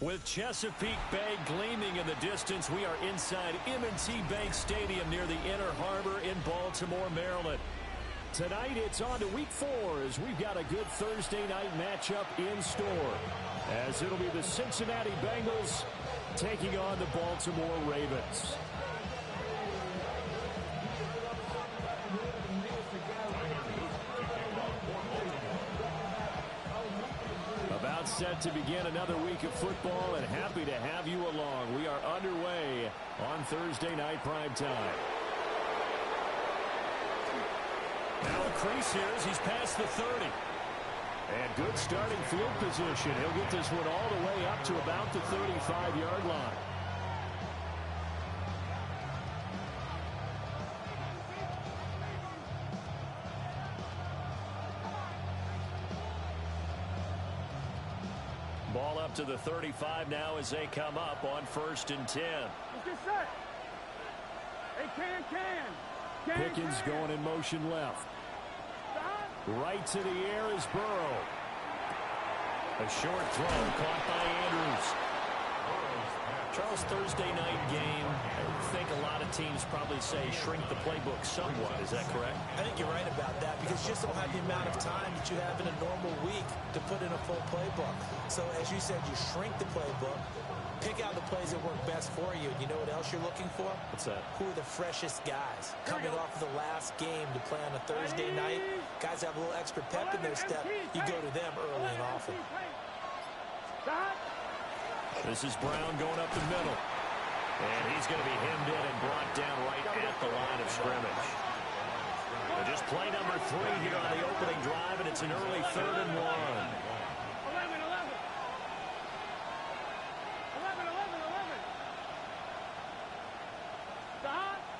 With Chesapeake Bay gleaming in the distance, we are inside M&T Bank Stadium near the Inner Harbor in Baltimore, Maryland. Tonight, it's on to Week 4 as we've got a good Thursday night matchup in store. As it'll be the Cincinnati Bengals taking on the Baltimore Ravens. About set to begin another week of football, and happy to have you along. We are underway on Thursday night primetime. Now a crease here as he's past the 30. And good starting field position. He'll get this one all the way up to about the 35-yard line. Ball up to the 35 now as they come up on 1st and 10. Let's get set. Hey, can. Pickens going in motion left. Right to the air is Burrow. A short throw caught by Andrews. Charles, Thursday night game. I think a lot of teams probably say shrink the playbook somewhat. Is that correct? I think you're right about that because you just don't have the amount of time that you have in a normal week to put in a full playbook. So as you said, you shrink the playbook. Pick out the plays that work best for you. And you know what else you're looking for? What's that? Who are the freshest guys? Coming off of the last game to play on a Thursday night. Guys have a little extra pep in their step. You go to them early and often. This is Brown going up the middle. And he's going to be hemmed in and brought down right at the line of scrimmage. But just play number 3 here on the opening drive, and it's an early 3rd and 1.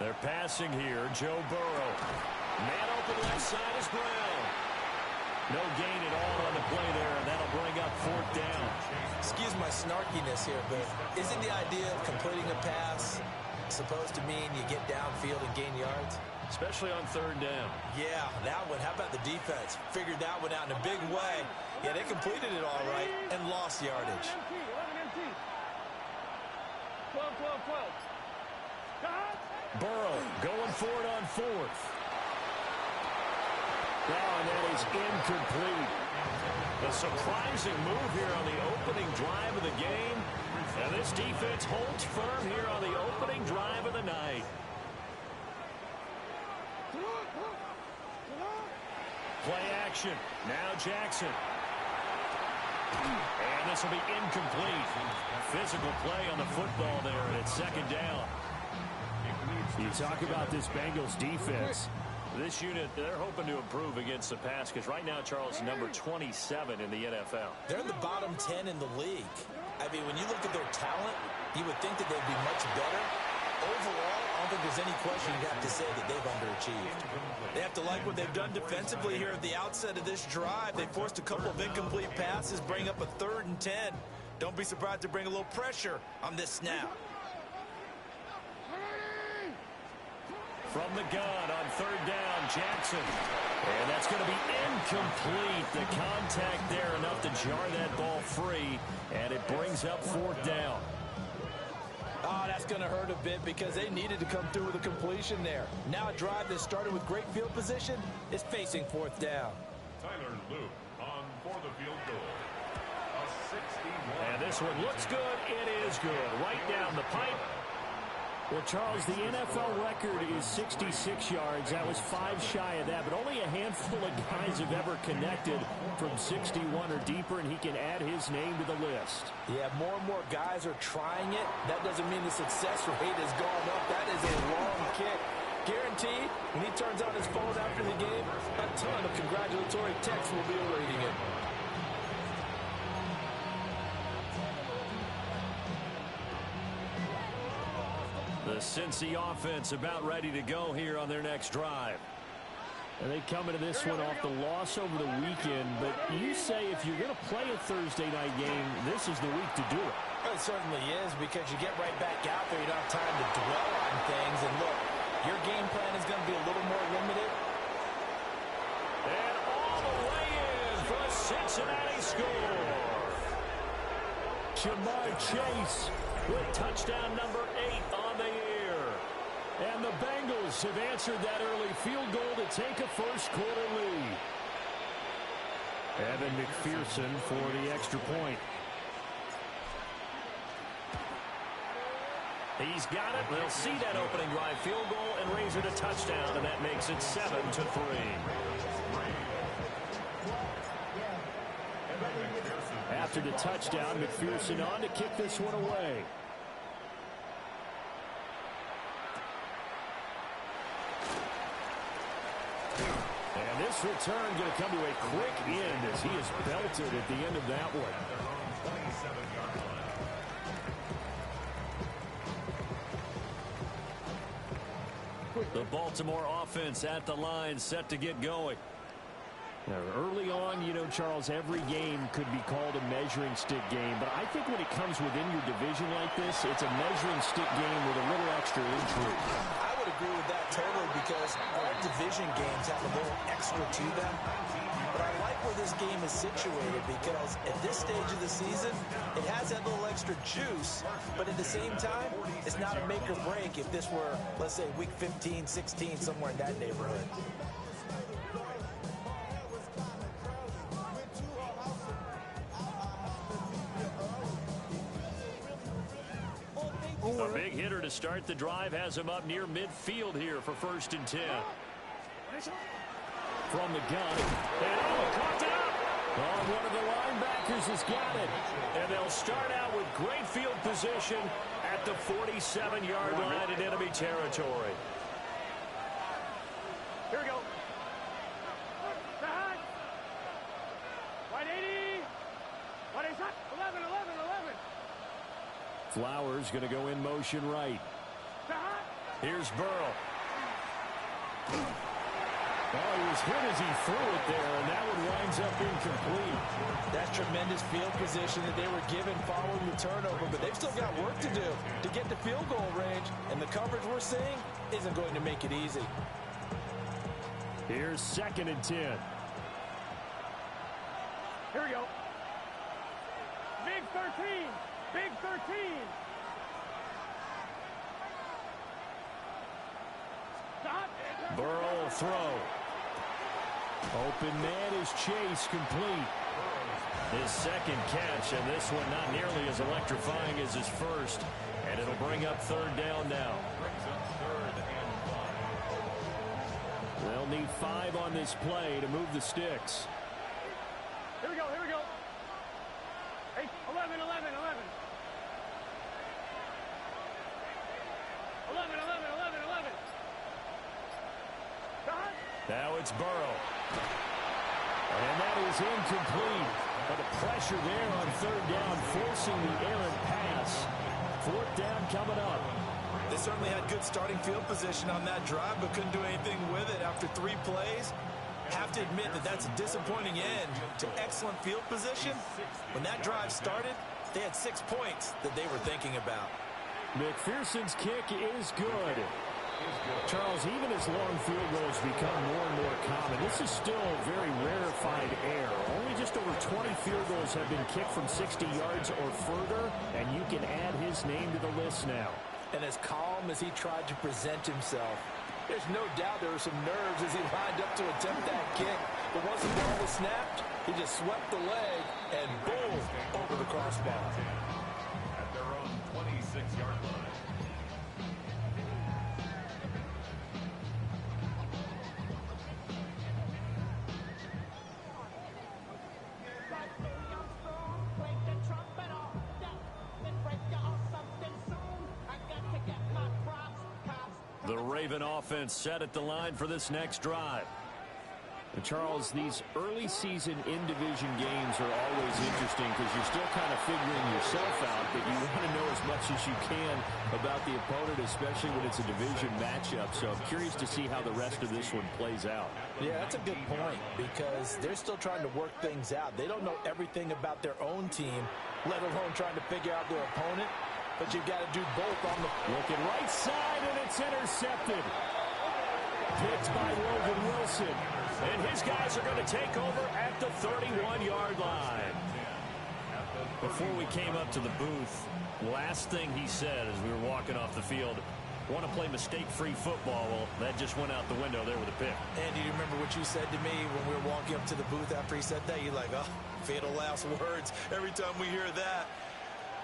They're passing here. Joe Burrow. Man open left side is Brown. No gain at all on the play there, and that'll bring up 4th down. Excuse my snarkiness here, but isn't the idea of completing a pass supposed to mean you get downfield and gain yards? Especially on 3rd down. Yeah, that one. How about the defense? Figured that one out in a big way. Yeah, they completed it all right and lost yardage. 12. Burrow going for it on 4th. Now, and that is incomplete. A surprising move here on the opening drive of the game. And this defense holds firm here on the opening drive of the night. Play action. Now Jackson. And this will be incomplete. Physical play on the football there, and it's 2nd down. You talk about this Bengals defense. This unit, they're hoping to improve against the pass because right now, Charles, number 27 in the NFL. They're in the bottom 10 in the league. I mean, when you look at their talent, you would think that they'd be much better. Overall, I don't think there's any question you'd have to say that they've underachieved. They have to like what they've done defensively here at the outset of this drive. They forced a couple of incomplete passes, bring up a 3rd and 10. Don't be surprised to bring a little pressure on this snap. From the gun on 3rd down, Jackson. And that's going to be incomplete. The contact there enough to jar that ball free, and it brings up 4th down. Oh, that's going to hurt a bit because they needed to come through with a completion there. Now a drive that started with great field position is facing 4th down. Tyler Luke on for the field goal. A 61. And this one looks good. It is good. Right down the pipe. Well, Charles, the NFL record is 66 yards. That was 5 shy of that, but only a handful of guys have ever connected from 61 or deeper, and he can add his name to the list. Yeah, more and more guys are trying it. That doesn't mean the success rate has gone up. That is a long kick. Guaranteed, when he turns on his phone after the game, a ton of congratulatory texts will be awaiting him. The Cincy offense about ready to go here on their next drive. And they come into this one off the loss over the weekend, but you say if you're going to play a Thursday night game, this is the week to do it. It certainly is because you get right back out there. You don't have time to dwell on things. And look, your game plan is going to be a little more limited. And all the way in for a Cincinnati score. Jamar Chase with touchdown number 8 on the year. And the Bengals have answered that early field goal to take a first-quarter lead. Evan McPherson for the extra point. He's got it. They'll see that opening drive field goal and raise it a touchdown, and that makes it 7-3. After the touchdown, McPherson on to kick this one away. And this return going to come to a quick end as he is belted at the end of that one. The Baltimore offense at the line, set to get going. Now, early on, you know, Charles, every game could be called a measuring stick game. But I think when it comes within your division like this, it's a measuring stick game with a little extra intrigue. I would agree with that totally because all division games have a little extra to them. But I like where this game is situated because at this stage of the season, it has that little extra juice. But at the same time, it's not a make or break if this were, let's say, week 15, 16, somewhere in that neighborhood. A big hitter to start the drive has him up near midfield here for 1st and 10. From the gun. And caught it up. Oh, one of the linebackers has got it. And they'll start out with great field position at the 47-yard line in enemy territory. Here we go. Back. Wide 80. Wide 11, 11, 11. Flowers going to go in motion right. Here's Burrow. Oh, he was hit as he threw it there, and that one winds up incomplete. That's tremendous field position that they were given following the turnover, but they've still got work to do to get to field goal range, and the coverage we're seeing isn't going to make it easy. Here's 2nd and 10. Here we go. Big 13. Big 13. Stop. Burrow will throw. Open man is Chase, complete. His 2nd catch, and this one not nearly as electrifying as his first. And it'll bring up 3rd down now. They'll need 5 on this play to move the sticks. Here we go, here we go. 8, 11, 11, 11. 11, 11, 11, 11. Now it's Burrow. And that is incomplete. But the pressure there on 3rd down, forcing the errant pass. 4th down coming up. They certainly had good starting field position on that drive, but couldn't do anything with it after 3 plays. Have to admit that that's a disappointing end to excellent field position. When that drive started, they had 6 points that they were thinking about. McPherson's kick is good. Charles, even as long field goals become more and more common, this is still a very rarefied air. Only just over 20 field goals have been kicked from 60 yards or further, and you can add his name to the list now. And as calm as he tried to present himself, there's no doubt there were some nerves as he lined up to attempt that kick. But once the ball was snapped, he just swept the leg and boom, over the crossbar. At their own 26-yard line. The Raven offense set at the line for this next drive. And Charles, these early season in-division games are always interesting because you're still kind of figuring yourself out, but you want to know as much as you can about the opponent, especially when it's a division matchup. So I'm curious to see how the rest of this one plays out. Yeah, that's a good point because they're still trying to work things out. They don't know everything about their own team, let alone trying to figure out their opponent. But you've got to do both on the... Looking right side, and it's intercepted. Picked by Logan Wilson. And his guys are going to take over at the 31-yard line. Before we came up to the booth, last thing he said as we were walking off the field, want to play mistake-free football. Well, that just went out the window there with a pick. And do you remember what you said to me when we were walking up to the booth after he said that? You're like, oh, fatal last words. Every time we hear that,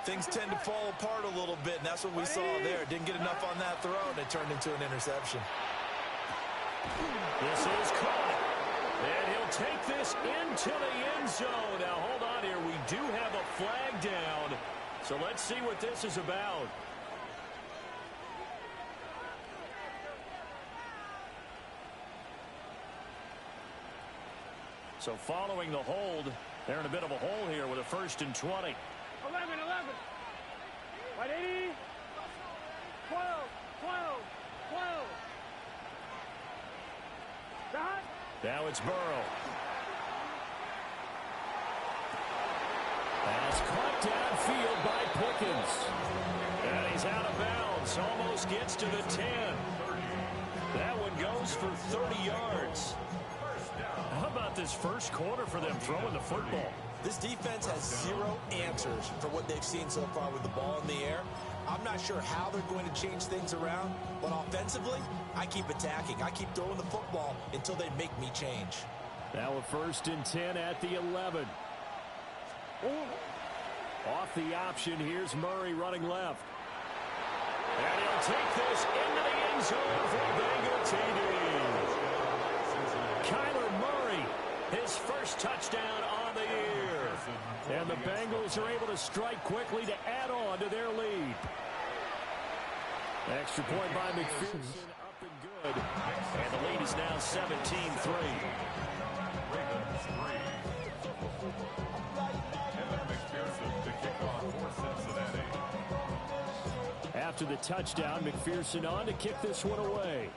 things tend to fall apart a little bit, and that's what we saw there. Didn't get enough on that throw, and it turned into an interception. This is caught. And he'll take this into the end zone. Now, hold on here. We do have a flag down. So let's see what this is about. So following the hold, they're in a bit of a hole here with a 1st and 20. 11. Right, 80. 12. Dot. Now it's Burrow. That's caught downfield by Pickens. And he's out of bounds. Almost gets to the 10. That one goes for 30 yards. How about this first quarter for them throwing the football? This defense has zero answers for what they've seen so far with the ball in the air. I'm not sure how they're going to change things around, but offensively, I keep attacking. I keep throwing the football until they make me change. Now a 1st and 10 at the 11. Off the option, here's Murray running left. And he'll take this into the end zone for a Bengal TD. Kyler Murray, his first touchdown on the year. And the Bengals are able to strike quickly to add on to their lead. Extra point by McPherson, up and good. And the lead is now 17-3. After the touchdown, McPherson on to kick this one away.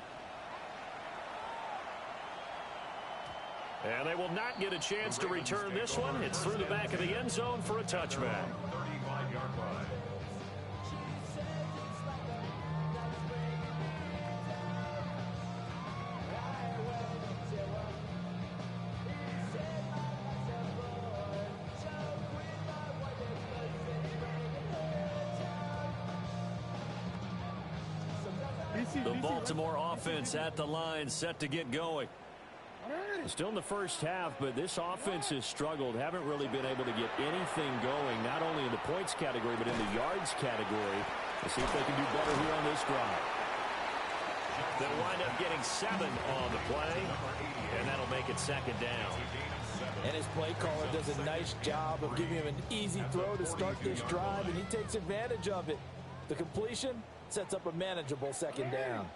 And they will not get a chance to return this one. It's through the back of the end zone for a touchback. The Baltimore offense at the line, set to get going. Still in the first half, but this offense has struggled. Haven't really been able to get anything going, not only in the points category, but in the yards category. Let's see if they can do better here on this drive. They'll wind up getting 7 on the play, and that'll make it 2nd down. And his play caller does a nice job of giving him an easy throw to start this drive, and he takes advantage of it. The completion sets up a manageable 2nd down.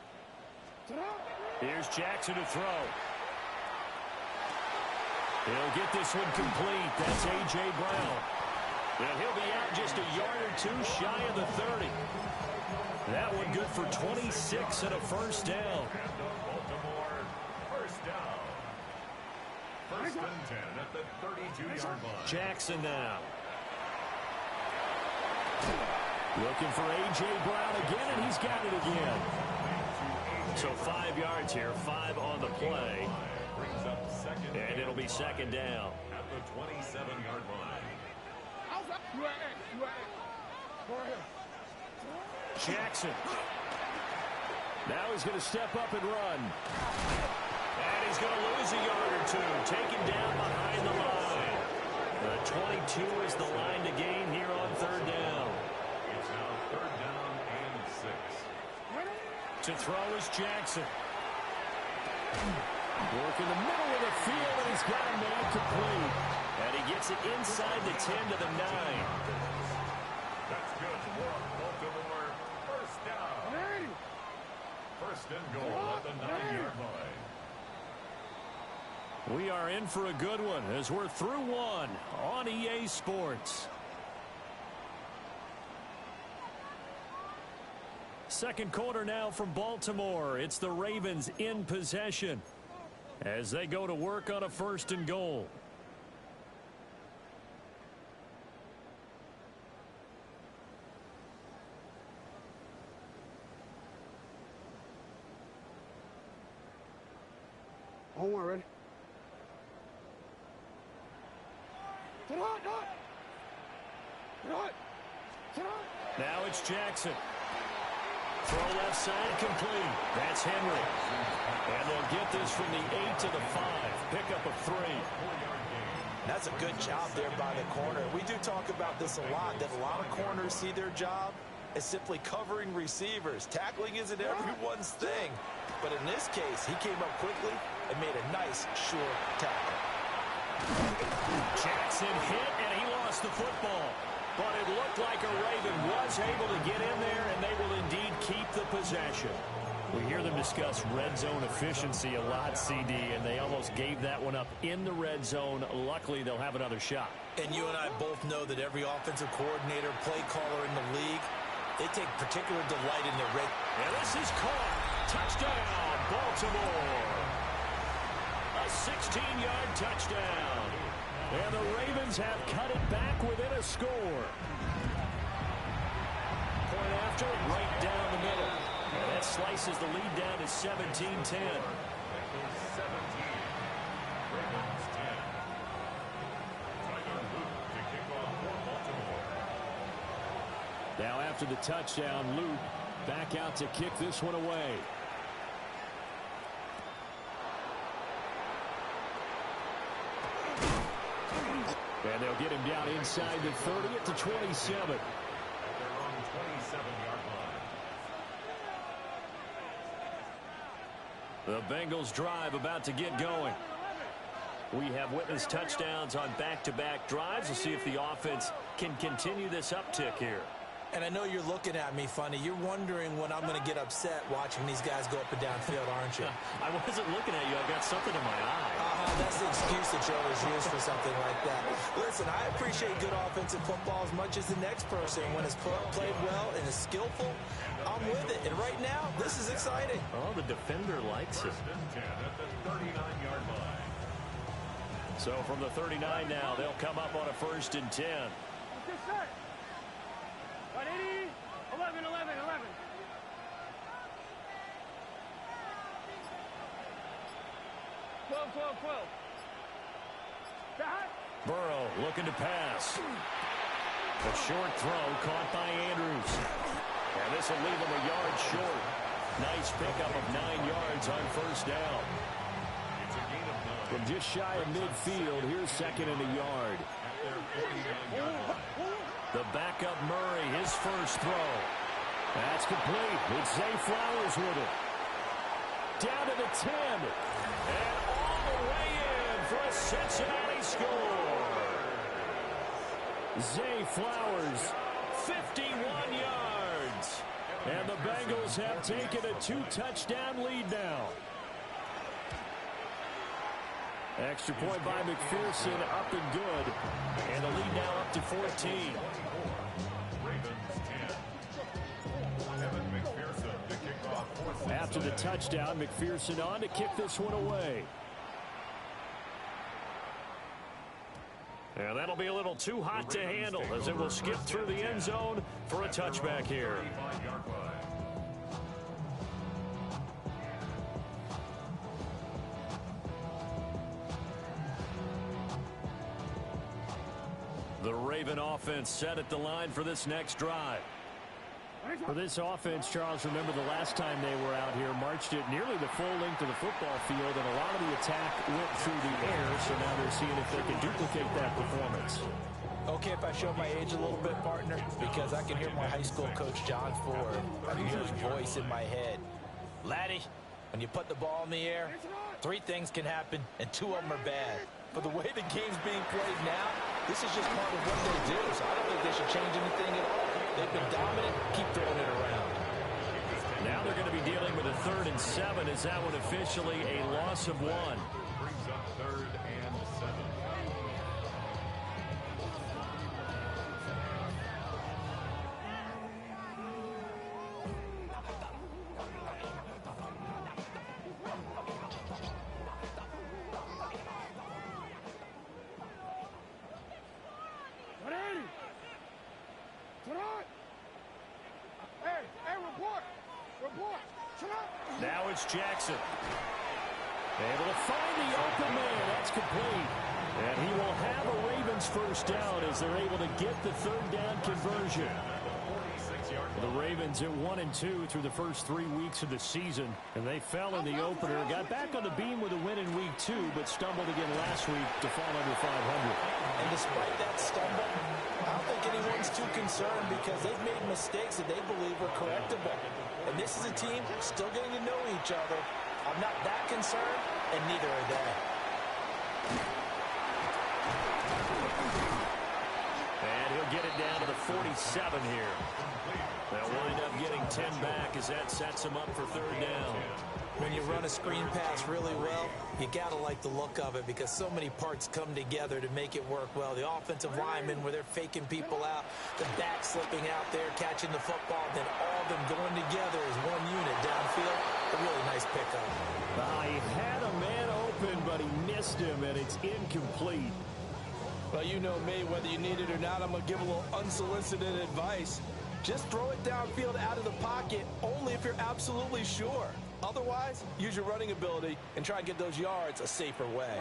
Here's Jackson to throw. He'll get this one complete. That's A.J. Brown. And he'll be out just a yard or two shy of the 30. That one good for 26 and a 1st down. Baltimore, 1st down. 1st and 10 at the 32-yard line. Jackson now. Looking for A.J. Brown again, and he's got it again. So 5 yards here, 5 on the play. And it'll be 2nd down. At the 27-yard line. Jackson. Now he's going to step up and run. And he's going to lose a yard or two. Taken down behind the line. The 22 is the line to gain here on 3rd down. It's now 3rd down and 6. To throw is Jackson. Work in the middle of the field, and he's got a man complete. And he gets it inside the 10 to the 9. That's good for Baltimore. 1st down. 1st and goal at the 9-yard line. We are in for a good one as we're through one on EA Sports. 2nd quarter now from Baltimore. It's the Ravens in possession as they go to work on a 1st and goal. Hold on, ready? Now it's Jackson. Throw left side, complete. That's Henry. And they'll get this from the 8 to the 5. Pick up a 3. That's a good job there by the corner. We do talk about this a lot, that a lot of corners see their job as simply covering receivers. Tackling isn't everyone's thing. But in this case, he came up quickly and made a nice, sure tackle. Jackson hit, and he lost the football. But it looked like a Raven was able to get in there, and they will indeed keep the possession. We hear them discuss red zone efficiency a lot, CD, and they almost gave that one up in the red zone. Luckily, they'll have another shot. And you and I both know that every offensive coordinator, play caller in the league, they take particular delight in their red. And this is caught. Touchdown, Baltimore. A 16-yard touchdown. And the Ravens have cut it back within a score. Point after, right down the middle. And that slices the lead down to 17-10. Now after the touchdown, Luke back out to kick this one away. And they'll get him down inside the 30 at the 27. At their own 27-yard line. The Bengals drive about to get going. We have witnessed touchdowns on back-to-back drives. We'll see if the offense can continue this uptick here. And I know you're looking at me funny. You're wondering when I'm going to get upset watching these guys go up and down field, aren't you? I wasn't looking at you. I got something in my eye. That's the excuse that you always use for something like that. Listen, I appreciate good offensive football as much as the next person. When it's played well and is skillful, I'm with it. And right now, this is exciting. Oh, the defender likes it. First and 10 at the 39-yard line. So from the 39 now, they'll come up on a 1st and 10. What's this set? 180, 11, 11, 11. Burrow looking to pass. A short throw caught by Andrews. And this will leave him a yard short. Nice pickup of 9 yards on 1st down. It's a gain of 9. From just shy of midfield, here's 2nd and a yard. At their 49-yard line. The backup Murray, his first throw. That's complete. It's Zay Flowers with it. Down to the 10. And all the way in for a Cincinnati score. Zay Flowers, 51 yards. And the Bengals have taken a 2-touchdown lead now. Extra point by McPherson, up and good. And the lead now up to 14. Ravens 10. Evan McPherson to kick off 4th. After the touchdown, McPherson on to kick this one away. And that'll be a little too hot to handle as it will skip through the end zone for a touchback here. 35-yard line. The Raven offense set at the line for this next drive. For this offense, Charles, remember the last time they were out here, marched it nearly the full length of the football field, and a lot of the attack went through the air, so now they're seeing if they can duplicate that performance. Okay, if I show my age a little bit, partner, because I can hear my high school coach, John Ford. I can hear his voice in my head. Laddie, when you put the ball in the air, 3 things can happen, and 2 of them are bad. But the way the game's being played now, this is just part of what they do, so I don't think they should change anything at all. They've been dominant. Keep throwing it around. Now they're going to be dealing with a 3rd and 7. Is that one officially a loss of 1? Brings up 3rd and 7. Now it's Jackson. Able to find the open man. That's complete. And he will have a Ravens first down as they're able to get the third down conversion. The Ravens at 1-2 through the first 3 weeks of the season, and they fell in the opener. Got back on the beam with a win in week 2, but stumbled again last week to fall under 500. And despite that stumble, I don't think anyone's too concerned because they've made mistakes that they believe are correctable. And this is a team still getting to know each other. I'm not that concerned, and neither are they. And he'll get it down to the 47 here. They'll wind up getting 10 back as that sets him up for third down. When you run a screen pass really well, you got to like the look of it because so many parts come together to make it work well. The offensive linemen where they're faking people out, the back slipping out there, catching the football, then all of them going together as one unit downfield. A really nice pickup. He had a man open, but he missed him, and it's incomplete. Well, you know me, whether you need it or not, I'm going to give a little unsolicited advice. Just throw it downfield out of the pocket only if you're absolutely sure. Otherwise, use your running ability and try and get those yards a safer way.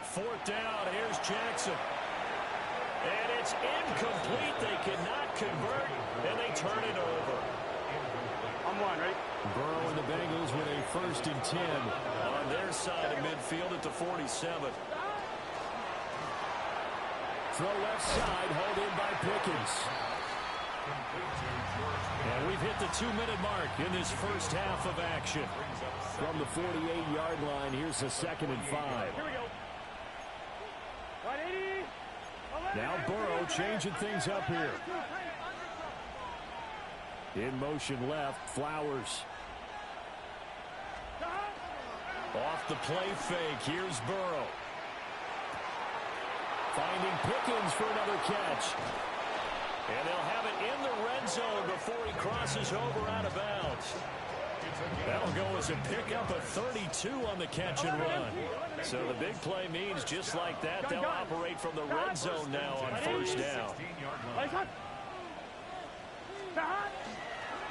Fourth down, here's Jackson. And it's incomplete. They cannot convert, and they turn it over. I'm one, ready? Burrow and the Bengals with a 1st and 10 on their side of midfield at the 47. Throw left side, hauled in by Pickens. And we've hit the 2-minute mark in this first half of action. From the 48-yard line, here's the 2nd and 5. Here we go. 180. Now Burrow changing things up here. In motion left, Flowers. Off the play fake, here's Burrow. Finding Pickens for another catch. And they'll have it in the red zone before he crosses over out of bounds. That'll go as a pickup of 32 on the catch and run. So the big play means just like that, they'll operate from the red zone now on 1st down.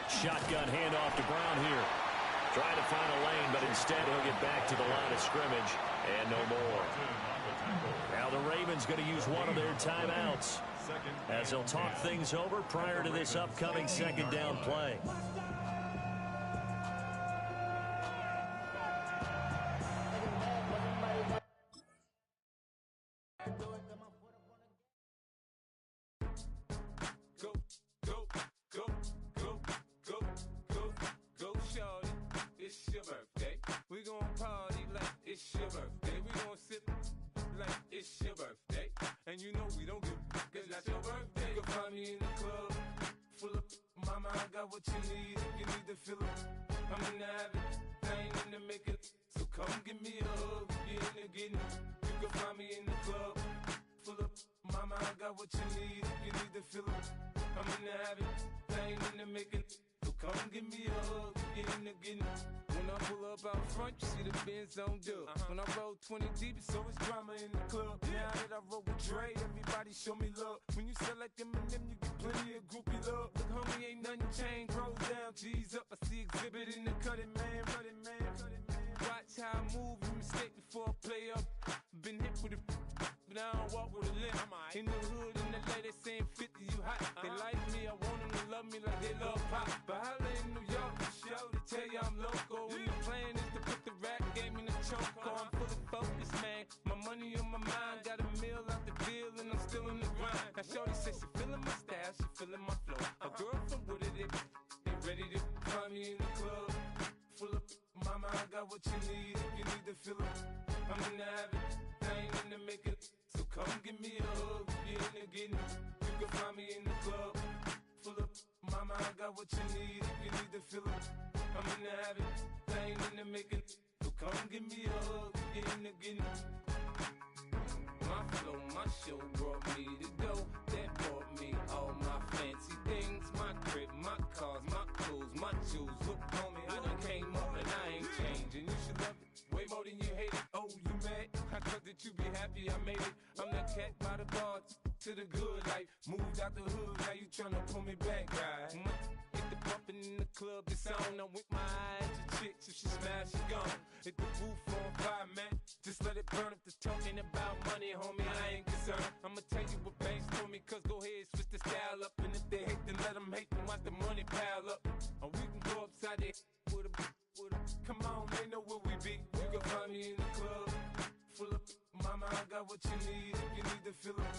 Shotgun handoff to Brown here. Trying to find a lane, but instead he'll get back to the line of scrimmage. And no more. Now the Ravens going to use one of their timeouts as they'll talk things over prior to this upcoming 2nd down play. It's your birthday. We gon' party like it's your birthday. We gon' sip like it's your birthday. And you know we don't give cause that's your birthday. You can find me in the club, full of mama, I got what you need. If you need to fill it, I'm in the habit, I ain't in the make it. So come give me a hug, you in the getting. You can find me in the club, full of mama, I got what you need. If you need to fill it, I'm in the habit, I ain't in the make it. So come give me a hug, get in the getting. When I pull up out front, you see the Benz on dub. When I roll 20 deep, it's always drama in the club. Now that I roll with Dre, everybody show me love. When you sell like them and them, you get plenty of groupie love. Look, homie, ain't nothing changed. Rolls down, G's up. I see exhibit in the cutting, man. Running, man. Watch how I move, you mistake before I play up. Been hit with a but I don't walk with a limp. In the hood, in the LA, they saying 50, you hot. They like me, I want them to love me like they love pop. But holla in New York, show to tell you I'm local. When the plan is to put the rap game in the choke. I'm fully focused, man. My money on my mind, got a meal out the deal, and I'm still in the grind. Now shorty says she feeling my style, she feeling my flow. A girl from Wooded, they ready to find me in the club. Full of mama, I got what you need. If you need to fill it, I'm in the habit, I ain't in the make it. So come give me a hug, you in the getting. You can find me in the club, full of mama, I got what you need. If you need to fill it, I'm in the habit, I ain't in the make it. So come give me a hug, you in the getting. My flow, my show brought me to go. That brought me all my fancy things. My crib, my cars, my clothes, my shoes. Look, homie, I done came up and I ain't changing. You should love it way more than you hate it. Oh, you mad? I thought that you be happy I made it. I'm that cat by the bar to the good life. Moved out the hood, now you tryna pull me back, right? Get the bumping in the club, it's on. I'm with my eyes to chicks, if she smash, she gone. Hit the roof on fire, man. Just let it burn. If they're talking about money, homie, I ain't concerned. I'ma tell you what banks told me, cause go ahead, switch the style up. And if they hate, then let them hate, then watch the money pile up. Or we can go upside there with a come on, they know where we be. You can find me in the club, full of mama, I got what you need. If you need to fill up,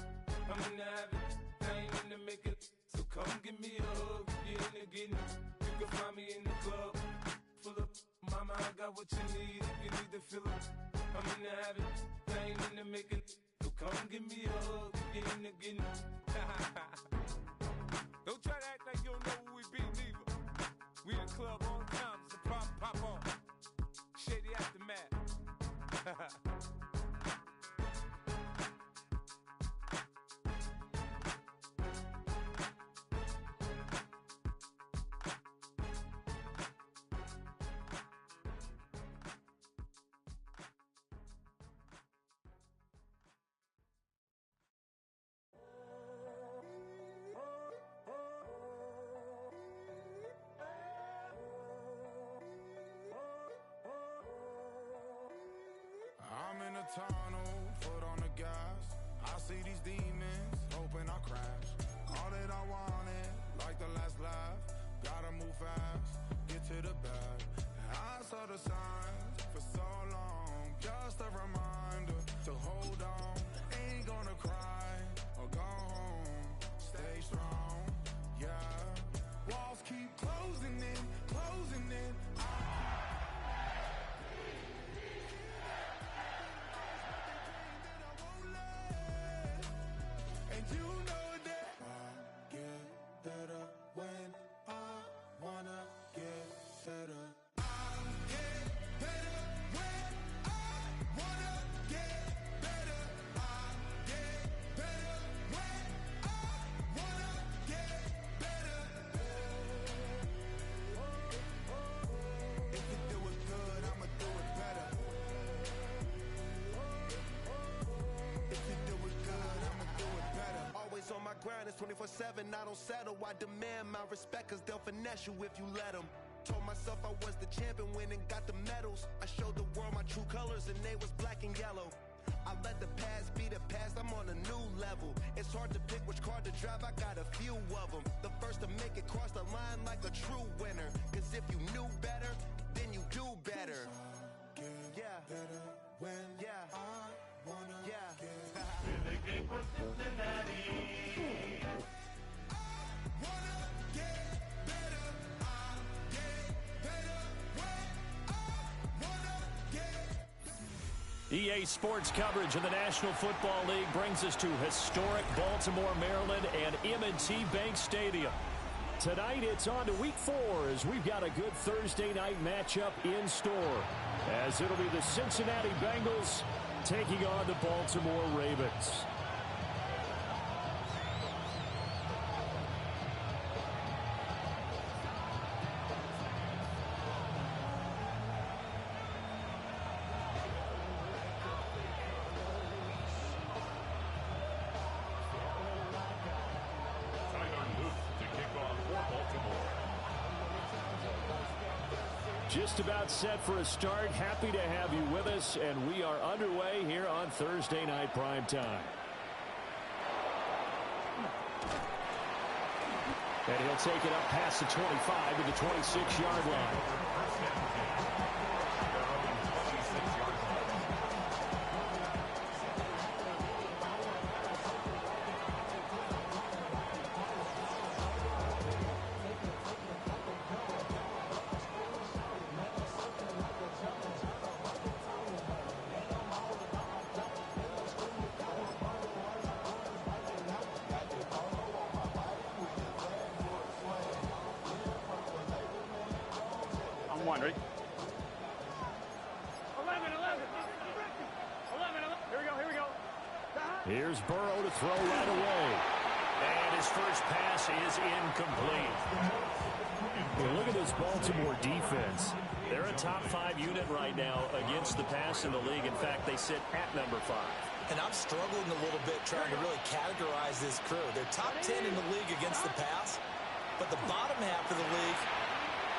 I'm in the habit, I ain't in the make it. So come give me a hug, get in the getting. You can find me in the club, full of mama, I got what you need. If you need to fill up, I'm in the habit, I ain't in the make it. So come give me a hug, get in the getting. Don't try to act like you don't know who we be, neither. We in the club all the time, it's a pop on. Shady aftermath. I'm in a tunnel, foot on the gas. I see these demons, hoping I crash. All that I wanted, like the last laugh. Gotta move fast, get to the bag. I saw the signs for so long, just a reminder to hold on. Ain't gonna cry or go home, stay strong, yeah. Walls keep closing in, closing in. And you know that I get better when I wanna get better. I get better when I wanna get better. I get better when I wanna get better. If you do it good, I'ma do it better. If you do it good, I'ma do it better. Always on my grind, it's 24/7, I don't settle. I demand my respect, cause they'll finesse you if you let them. Told myself I was the champion, went and got the medals. I showed the world my true colors and they was black and yellow. I let the past be the past, I'm on a new level. It's hard to pick which car to drive, I got a few of them. The first to make it cross the line like a true winner. Cause if you knew better, then you do better. Yeah, Better when I wanna yeah. In the game for Cincinnati. wanna get better. I get better when I wanna get. EA Sports coverage of the National Football League brings us to historic Baltimore, Maryland, and M&T Bank Stadium. Tonight, it's on to Week 4 as we've got a good Thursday night matchup in store, as it'll be the Cincinnati Bengals taking on the Baltimore Ravens. Tyler Luke to kick off for Baltimore. Just about set for a start. Happy to have you with us, and we are underway here on Thursday Night Primetime. And he'll take it up past the 25 to the 26-yard line. First down game. Their own 26-yard line. I'm one, ready? 11. Here we go. Here's Burrow to throw right away. And his first pass is incomplete. Well, look at this Baltimore defense. They're a top 5 unit right now against the pass in the league. In fact, they sit at number 5. And I'm struggling a little bit trying to really categorize this crew. They're top 10 in the league against the pass, but the bottom half of the league.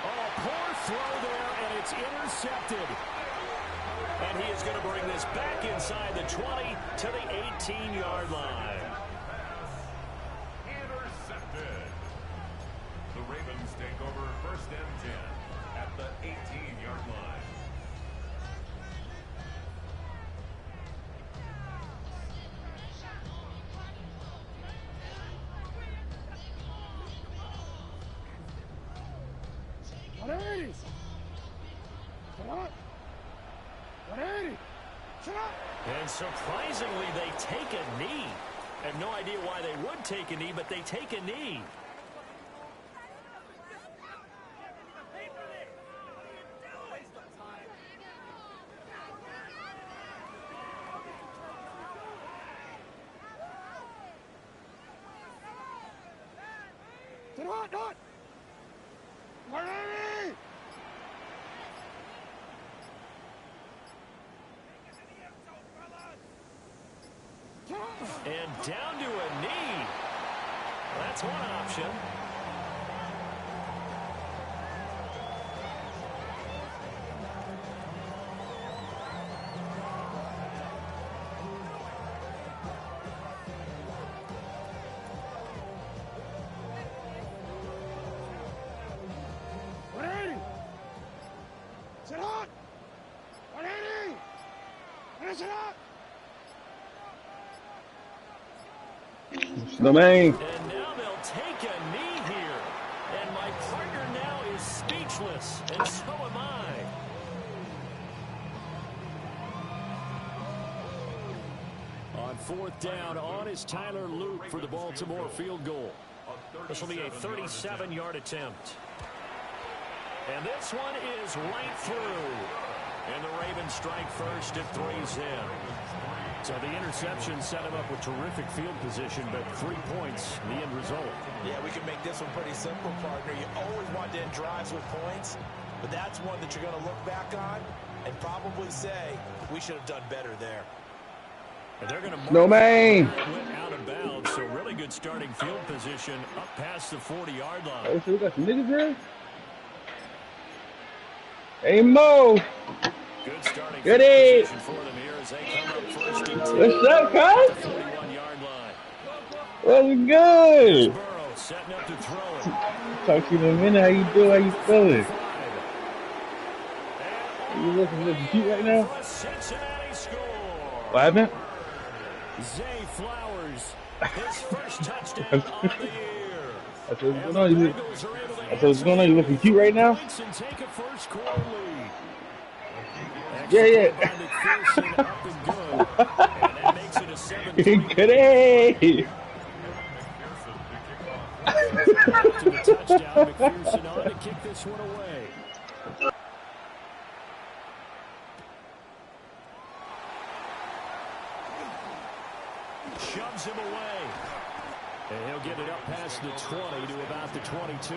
Oh, poor throw there, and it's intercepted. And he is going to bring this back inside the 20 to the 18-yard line. Intercepted. The Ravens take over 1st and 10 at the 18-yard line. And surprisingly, they take a knee. I have no idea why they would take a knee, but they take a knee. And down to a knee. That's one option. Sit on! 180! Finish it up! Domain. And now they'll take a knee here. And my partner now is speechless. And so am I. On 4th down, on is Tyler Luke for the Baltimore field goal. This will be a 37-yard attempt. And this one is right through. And the Ravens strike first at 3's in. So the interception set him up with terrific field position, but 3 points, the end result. Yeah, we can make this one pretty simple, partner. You always want to end drives with points, but that's one that you're going to look back on and probably say, we should have done better there. And they're going to Domain. went out of bounds, so really good starting field position up past the 40-yard line. Oh, so we got some niggas here? Hey, Mo. Good starting Good field position for them here as they come up first and 10. What's up, guys? 41-yard line. What's good? Burrow setting up to throw it. Talk to you in a minute. How you doing? How you feeling? You looking cute right now? For a Cincinnati score. What happened? Zay Flowers, his first touchdown on the year. That's what's going on. That's what's going on. You looking cute right now? And take a first quarter lead. Yeah. McPherson up and good. And that makes it a 7-3. Good. To the touchdown, McPherson on to kick this one away. Shoves him away. And he'll get it up past the 20 to about the 22.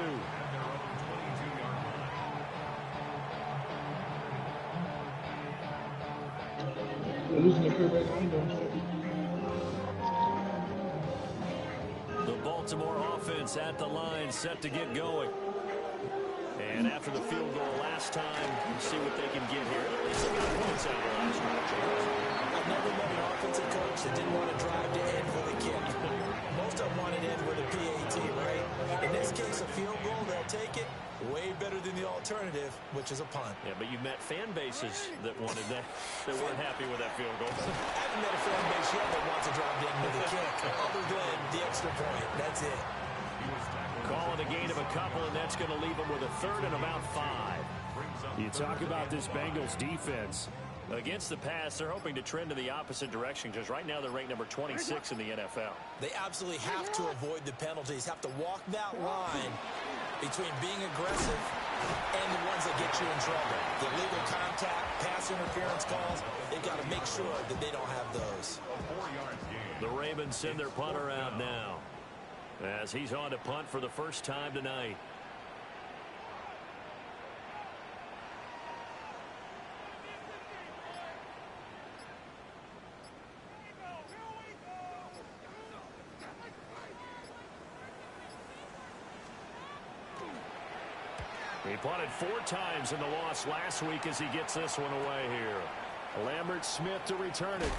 The Baltimore offense at the line, set to get going. And after the field goal last time, we'll see what they can get here. At least they got points out of the last one. I've never met an offensive coach that didn't want to drive to end with a kick. Most of them want to end with a PAT, right? In this case, a field goal, they'll take it. Way better than the alternative, which is a punt. Yeah, but you've met fan bases that wanted that, that weren't happy with that field goal. I haven't met a fan base yet that wants to drive to end with a kick, other than the extra point. That's it. Calling a gain of a couple, and that's going to leave them with a third and about 5. You talk about this Bengals defense. Against the pass, they're hoping to trend in the opposite direction because right now they're ranked number 26 in the NFL. They absolutely have to avoid the penalties, have to walk that line between being aggressive and the ones that get you in trouble. The illegal contact, pass interference calls, they've got to make sure that they don't have those. The Ravens send their punter out now as he's on to punt for the first time tonight. He punted 4 times in the loss last week as he gets this one away here. Lambert Smith to return it.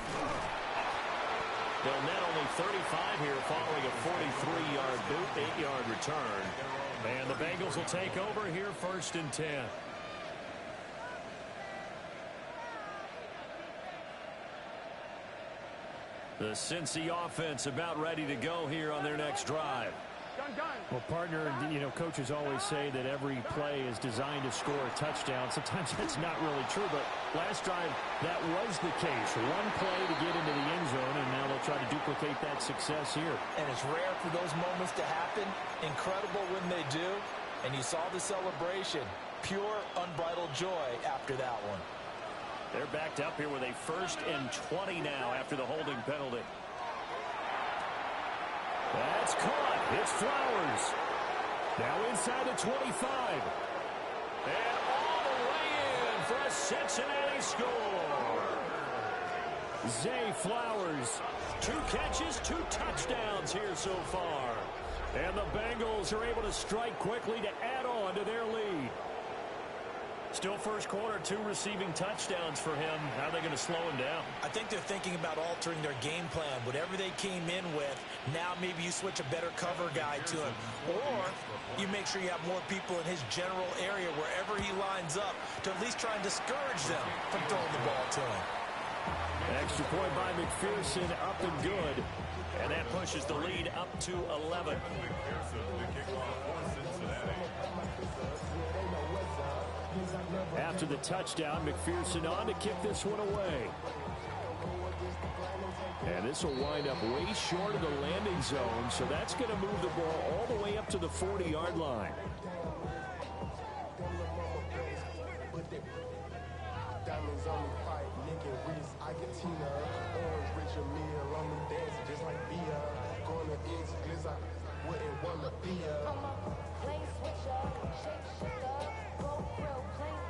They'll net only 35 here following a 43-yard boot, 8-yard return. And the Bengals will take over here 1st and 10. The Cincy offense about ready to go here on their next drive. Well, partner, coaches always say that every play is designed to score a touchdown. Sometimes that's not really true, but last drive, that was the case. One play to get into the end zone, and now they'll try to duplicate that success here. And it's rare for those moments to happen. Incredible when they do. And you saw the celebration. Pure, unbridled joy after that one. They're backed up here with a 1st and 20 now after the holding penalty. That's caught. It's Flowers. Now inside the 25. And all the way in for a Cincinnati score. Zay Flowers. 2 catches, 2 touchdowns here so far. And the Bengals are able to strike quickly to add on to their lead. Still first quarter, 2 receiving touchdowns for him. How are they going to slow him down? I think they're thinking about altering their game plan. Whatever they came in with, now maybe you switch a better cover guy to him. Or you make sure you have more people in his general area wherever he lines up to at least try and discourage them from throwing the ball to him. Extra point by McPherson, up and good. And that pushes the lead up to 11. After the touchdown, McPherson on to kick this one away. And this will wind up way short of the landing zone, so that's going to move the ball all the way up to the 40-yard line. Diamonds on me fight, Nick and Reese, Argentina, Orange, Richard Mille, on me dancing just like Bia. Going to East Glizz, I wouldn't want to be a. I'm a lane switcher, shape shifter, go real plain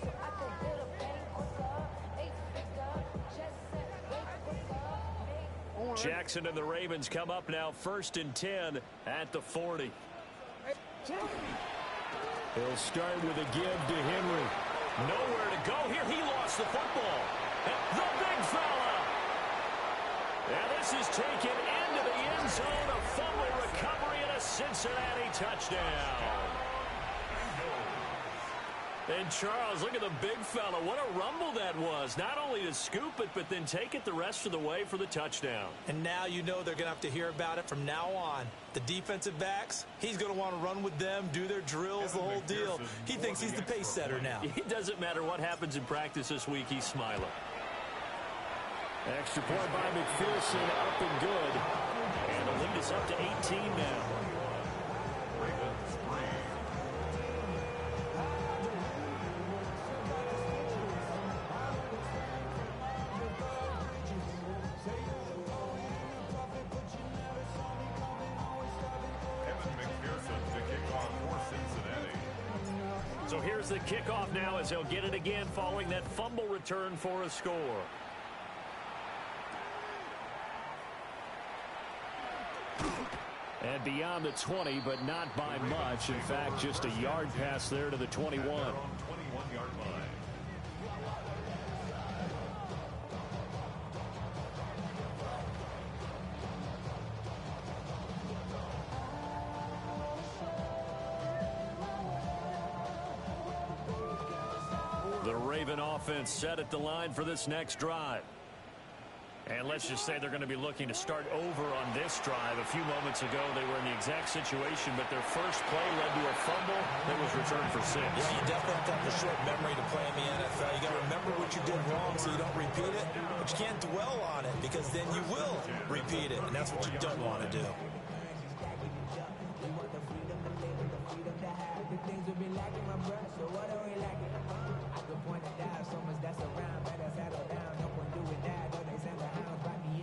so I can hit a bang quicker, 8-figure, just set, wait quicker. Jackson and the Ravens come up now 1st and 10 at the 40. He'll start with a give to Henry. Nowhere to go here. He lost the football. And the big fella. And this is taken into the end zone. A fumble recovery and a Cincinnati touchdown. And Charles, look at the big fella. What a rumble that was. Not only to scoop it, but then take it the rest of the way for the touchdown. And now you know they're going to have to hear about it from now on. The defensive backs, he's going to want to run with them, do their drills, the whole deal. He thinks he's the pace setter now. It doesn't matter what happens in practice this week, he's smiling. Extra point by McPherson, up and good. And the lead is up to 18 now. So here's the kickoff now as they'll get it again following that fumble return for a score. And beyond the 20, but not by much. In fact, just a yard pass there to the 21. 21-yard line. The Raven offense set at the line for this next drive. And let's just say they're going to be looking to start over on this drive. A few moments ago, they were in the exact situation, but their first play led to a fumble that was returned for 6. Yeah, you definitely have to have a short memory to play in the NFL. You got to remember what you did wrong so you don't repeat it, but you can't dwell on it because then you will repeat it, and that's what you don't want to do.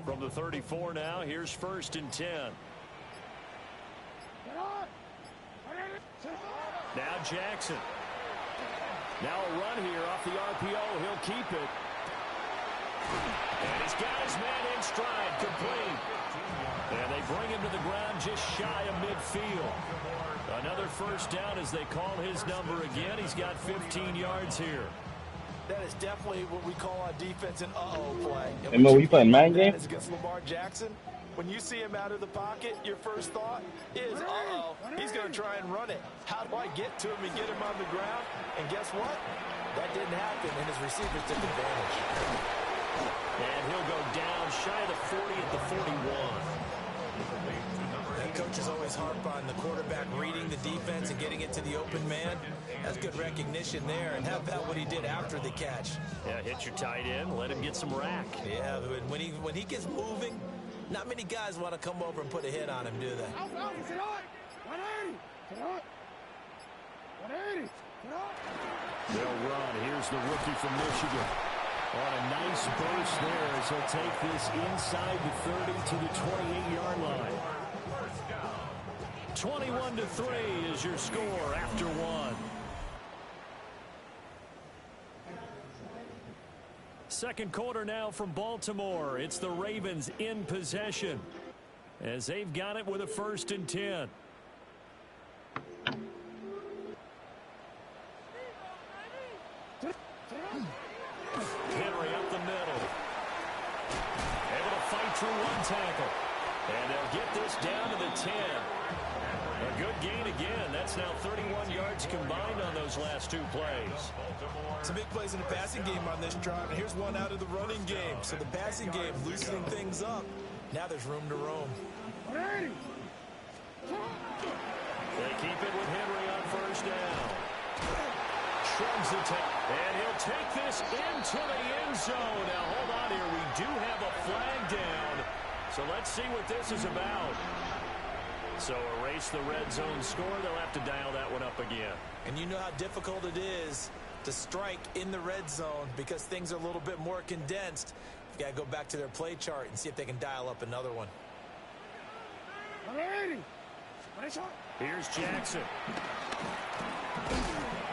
From the 34 now, here's 1st and 10. Now Jackson. Now a run here off the RPO. He'll keep it. And he's got his man in stride, complete. And they bring him to the ground just shy of midfield. Another first down as they call his number again. He's got 15 yards here. That is definitely what we call on defense an uh-oh play. Hey, Mo, you playing Madden game? Against Lamar Jackson. When you see him out of the pocket, your first thought is, uh-oh, he's going to try and run it. How do I get to him and get him on the ground? And guess what? That didn't happen, and his receivers took advantage. And he'll go down shy of the 40 at the 41. That coaches always harp on the quarterback reading the defense and getting it to the open man. That's good recognition there. And how about what he did after the catch? Yeah, hit your tight end, let him get some rack. Yeah, when he gets moving, not many guys want to come over and put a hit on him, do they? They'll run. Here's the rookie from Michigan. On a nice burst there as he'll take this inside the 30 to the 28-yard line. 21-3 is your score after one. Second quarter now from Baltimore. It's the Ravens in possession as they've got it with a 1st and 10. Henry up the middle. Able to fight through one tackle. And they'll get this down to the 10. A good gain again. That's now 31 yards combined on those last 2 plays. Some big plays in the passing game on this drive. And here's one out of the running game. So the passing game loosening things up. Now there's room to roam. They keep it with Henry on 1st down. Shrugs the tape. And he'll take this into the end zone. Now hold on here. We do have a flag down. So let's see what this is about. So erase the red zone score. They'll have to dial that one up again. And you know how difficult it is to strike in the red zone because things are a little bit more condensed. You've got to go back to their play chart and see if they can dial up another one. Here's Jackson.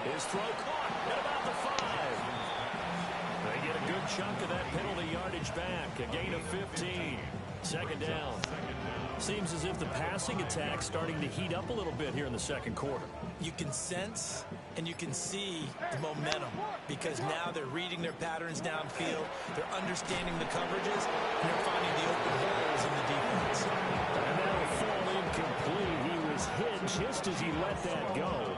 His throw caught at about the 5. They get a good chunk of that penalty yardage back. A gain of 15. 2nd down. Seems as if the passing attack's starting to heat up a little bit here in the second quarter. You can sense and you can see the momentum because now they're reading their patterns downfield. They're understanding the coverages, and they're finding the open holes in the defense. And that'll fall incomplete. He was hit just as he let that go.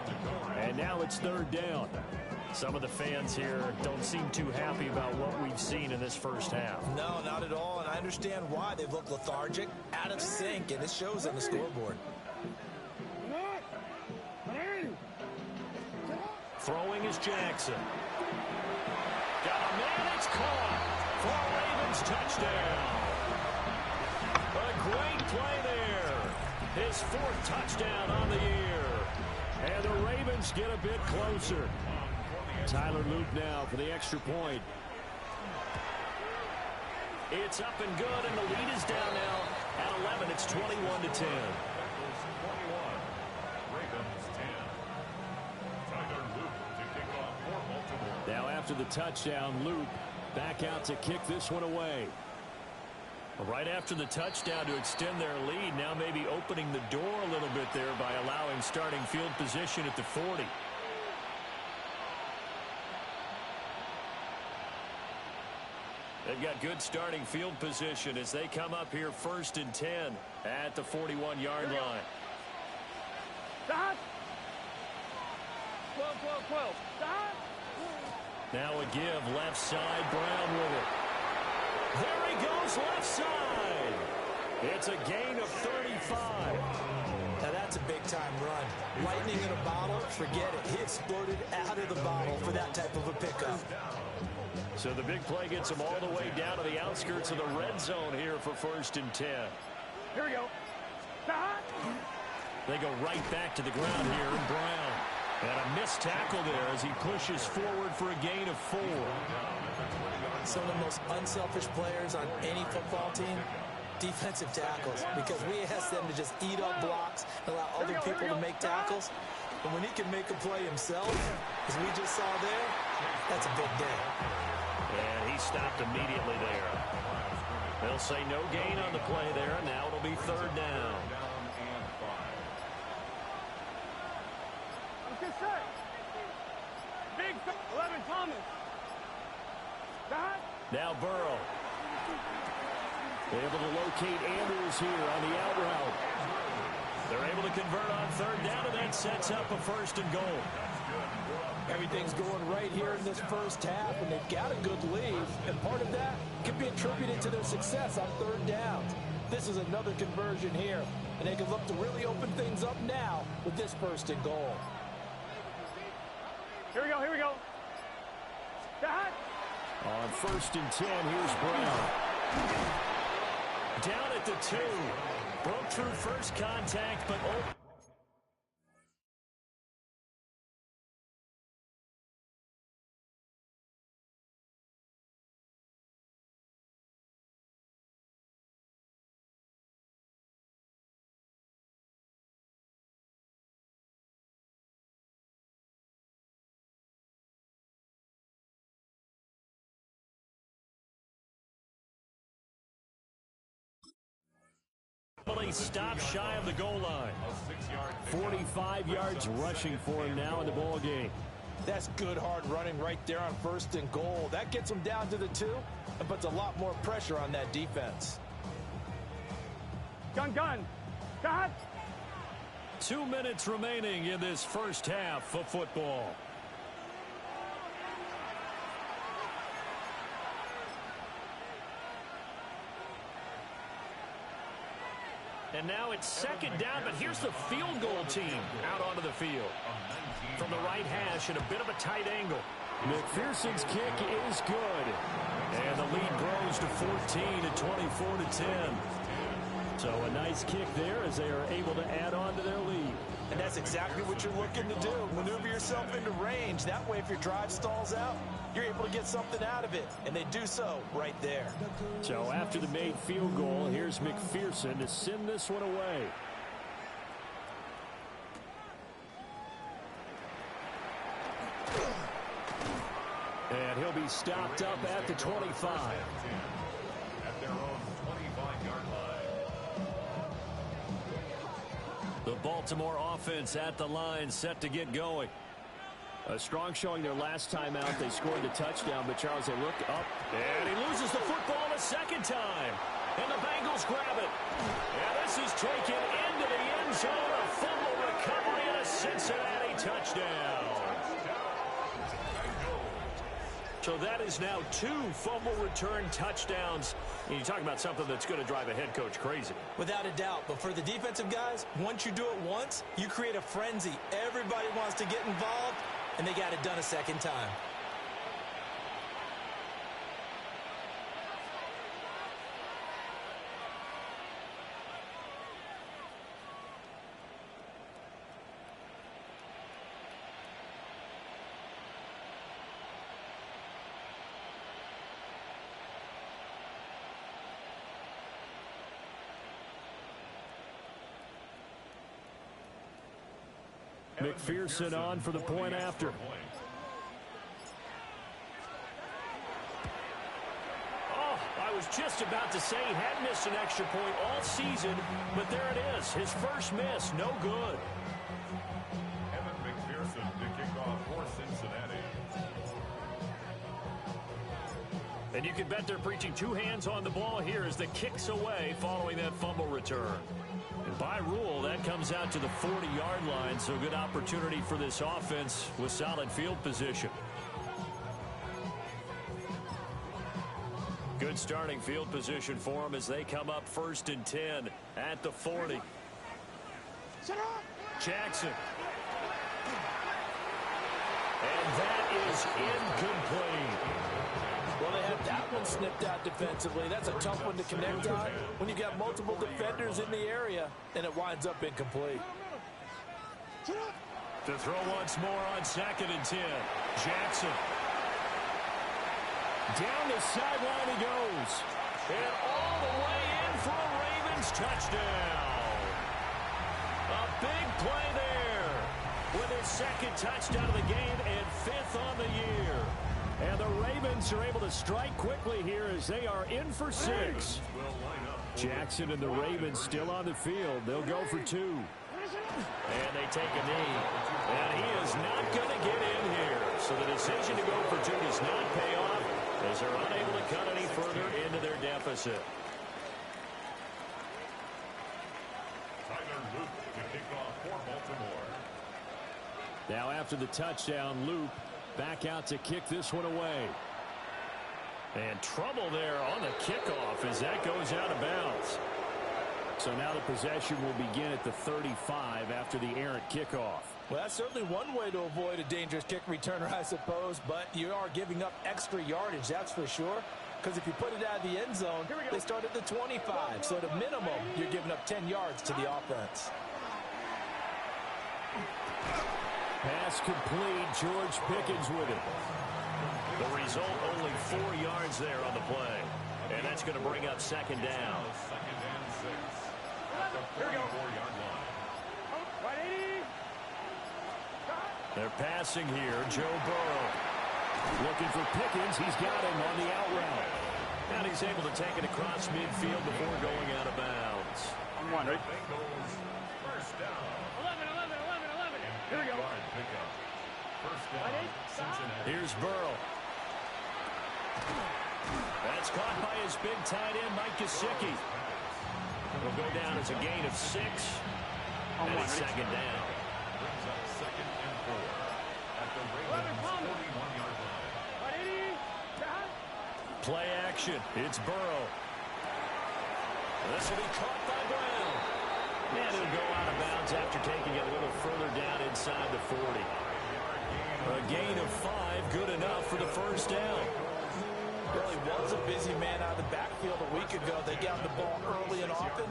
And now it's 3rd down. Some of the fans here don't seem too happy about what we've seen in this first half. No, not at all, and I understand why. They've looked lethargic, out of sync, and it shows on the scoreboard. Throwing is Jackson. Got a man, it's caught for a Ravens touchdown. A great play there. His 4th touchdown on the year. And the Ravens get a bit closer. Tyler Loop now for the extra point. It's up and good, and the lead is down now at 11. It's 21-10. Now after the touchdown, Loop back out to kick this one away. Right after the touchdown to extend their lead, now maybe opening the door a little bit there by allowing starting field position at the 40. They've got good starting field position as they come up here 1st and 10 at the 41-yard line. 12. Now a give left side, Brown with it. There he goes left side. It's a gain of 35. Now that's a big-time run. Lightning in a bottle, forget it. He exploded out of the bottle for that type of a pickup. So the big play gets them all the way down to the outskirts of the red zone here for 1st and 10. Here we go. They go right back to the ground here, and Brown. And a missed tackle there as he pushes forward for a gain of 4. Some of the most unselfish players on any football team, defensive tackles, because we ask them to just eat up blocks, allow other people to make tackles. But when he can make a play himself, as we just saw there, that's a big day. And he stopped immediately there. They'll say no gain on the play there. Now it'll be 3rd down. Now Burrow. Able to locate Andrews here on the out route. They're able to convert on third down, and that sets up a 1st and goal. Everything's going right here in this first half, and they've got a good lead, and part of that can be attributed to their success on third downs. This is another conversion here, and they can look to really open things up now with this 1st and goal. Here we go, here we go. On 1st and 10, here's Brown. Down at the 2. Broke through first contact, but stop shy of the goal line. 45 yards rushing for him now in the ball game. That's good hard running right there on 1st and goal. That gets them down to the 2 and puts a lot more pressure on that defense. Gun. Got. 2 minutes remaining in this first half of football. And now it's 2nd down, but here's the field goal team out onto the field. From the right hash at a bit of a tight angle. McPherson's kick is good. And the lead grows to 14 at 24-10. So a nice kick there as they are able to add on to their lead. And that's exactly what you're looking to do. Maneuver yourself into range. That way, if your drive stalls out, you're able to get something out of it. And they do so right there. So after the made field goal, here's McPherson to send this one away. And he'll be stopped up at the 25. At their own 25-yard line. The Baltimore offense at the line, set to get going. A strong showing their last time out. They scored the touchdown, but Charles, they look up, and he loses the football a 2nd time. And the Bengals grab it. And this is taken into the end zone. A fumble recovery and a Cincinnati touchdown. So that is now 2 fumble return touchdowns. And you talk about something that's going to drive a head coach crazy. Without a doubt. But for the defensive guys, once you do it once, you create a frenzy. Everybody wants to get involved, and they got it done a 2nd time. McPherson on for the point after. Oh, I was just about to say he had missed an extra point all season, but there it is. His first miss, no good. Evan McPherson to kick off for Cincinnati. And you can bet they're preaching 2 hands on the ball here as the kick's away following that fumble return. And by rule, that comes out to the 40-yard line, so good opportunity for this offense with solid field position. Good starting field position for them as they come up 1st and 10 at the 40. Jackson. And that is incomplete. Well, they had that one snipped out defensively. That's a tough one to connect on when you got multiple defenders in the area, and it winds up incomplete. To throw once more on 2nd and 10. Jackson. Down the sideline he goes. And all the way in for a Ravens touchdown. A big play there with his 2nd touchdown of the game and 5th on the year. And the Ravens are able to strike quickly here as they are in for 6. Jackson and the Ravens still on the field. They'll go for 2. And they take a knee. And he is not going to get in here. So the decision to go for two does not pay off as they're unable to cut any further into their deficit. Now after the touchdown, Loop back out to kick this one away. And trouble there on the kickoff as that goes out of bounds. So now the possession will begin at the 35 after the errant kickoff. Well, that's certainly one way to avoid a dangerous kick returner, I suppose, but you are giving up extra yardage, that's for sure. Because if you put it out of the end zone, they start at the 25. So at a minimum, you're giving up 10 yards to the offense. Pass complete. George Pickens with it. The result, only 4 yards there on the play. And that's going to bring up second down. Second and 6 at the 44-yard line. They're passing here. Joe Burrow looking for Pickens. He's got him on the out route. And he's able to take it across midfield before going out of bounds. I'm one, right? Bengals first down. 11. Here we go. Pickup. First down, Cincinnati. Here's Burrow. That's caught by his big tight end, Mike Gesicki. It'll go down as a gain of 6. And it's second down. Brings up second and 4 at the Ravens' 41-yard line. Play action. It's Burrow. This will be caught by Brown. And it'll go out of bounds after taking it a little further down inside the 40. A gain of 5, good enough for the first down. Well, he was a busy man out of the backfield a week ago. They got the ball early and often.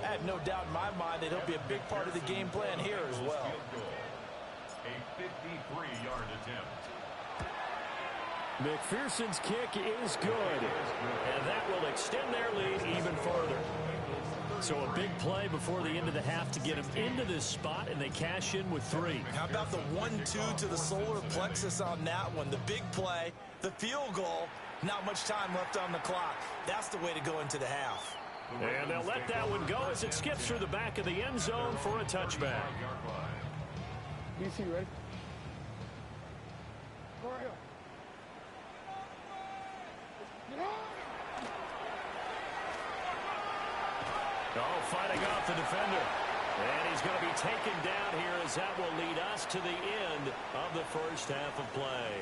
I have no doubt in my mind that he'll be a big part of the game plan here as well. A 53-yard attempt. McPherson's kick is good. And that will extend their lead even further. So a big play before the end of the half to get them into this spot, and they cash in with 3. How about the 1-2 to the solar plexus on that one? The big play, the field goal, not much time left on the clock. That's the way to go into the half. And they'll let that one go as it skips through the back of the end zone for a touchback. DC, ready? Oh, fighting off the defender. And he's going to be taken down here as that will lead us to the end of the first half of play.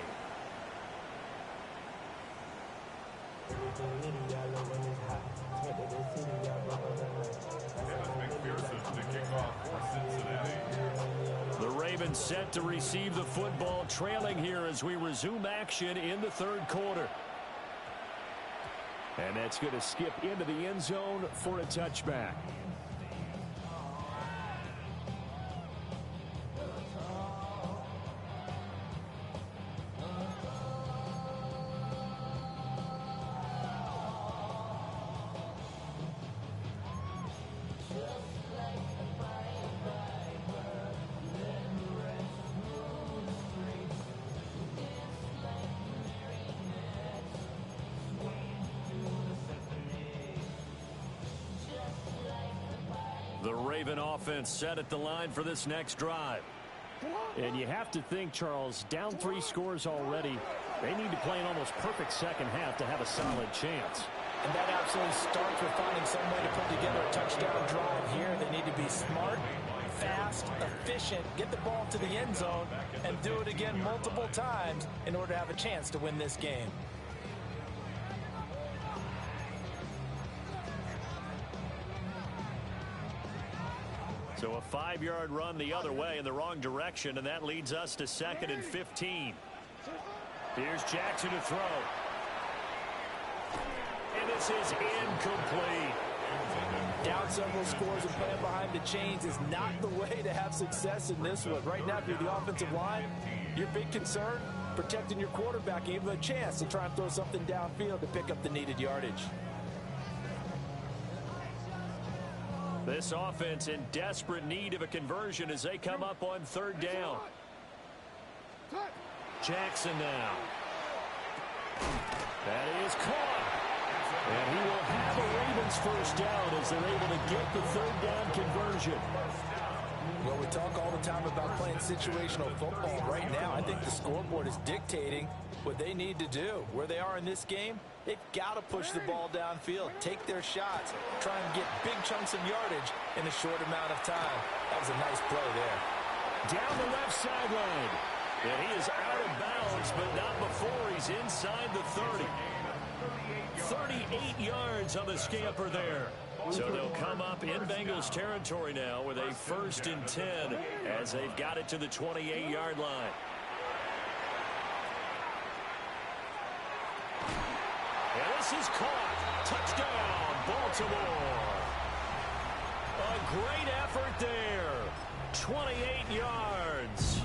McPherson to kick off for Cincinnati. The Ravens set to receive the football, trailing here as we resume action in the third quarter. And that's going to skip into the end zone for a touchback. The Raven offense set at the line for this next drive. And you have to think, Charles, down 3 scores already. They need to play an almost perfect second half to have a solid chance. And that absolutely starts with finding some way to put together a touchdown drive here. They need to be smart, fast, efficient, get the ball to the end zone, and do it again multiple times in order to have a chance to win this game. So a 5-yard run the other way in the wrong direction, and that leads us to 2nd and 15. Here's Jackson to throw. And this is incomplete. Down several scores and playing behind the chains is not the way to have success in this one. Right now, if you're the offensive line, your big concern, protecting your quarterback, give him a chance to try and throw something downfield to pick up the needed yardage. This offense in desperate need of a conversion as they come up on 3rd down. Jackson now. That is caught. And he will have a Ravens first down as they're able to get the 3rd down conversion. Well, we talk all the time about playing situational football. Right now, I think the scoreboard is dictating what they need to do. Where they are in this game, they've got to push the ball downfield, take their shots, try and get big chunks of yardage in a short amount of time. That was a nice play there. Down the left sideline. And he is out of bounds, but not before he's inside the 30. 38 yards on the scamper there. So they'll come up in Bengals territory now with a 1st and 10 as they've got it to the 28-yard line. And this is caught. Touchdown, Baltimore. A great effort there. 28 yards.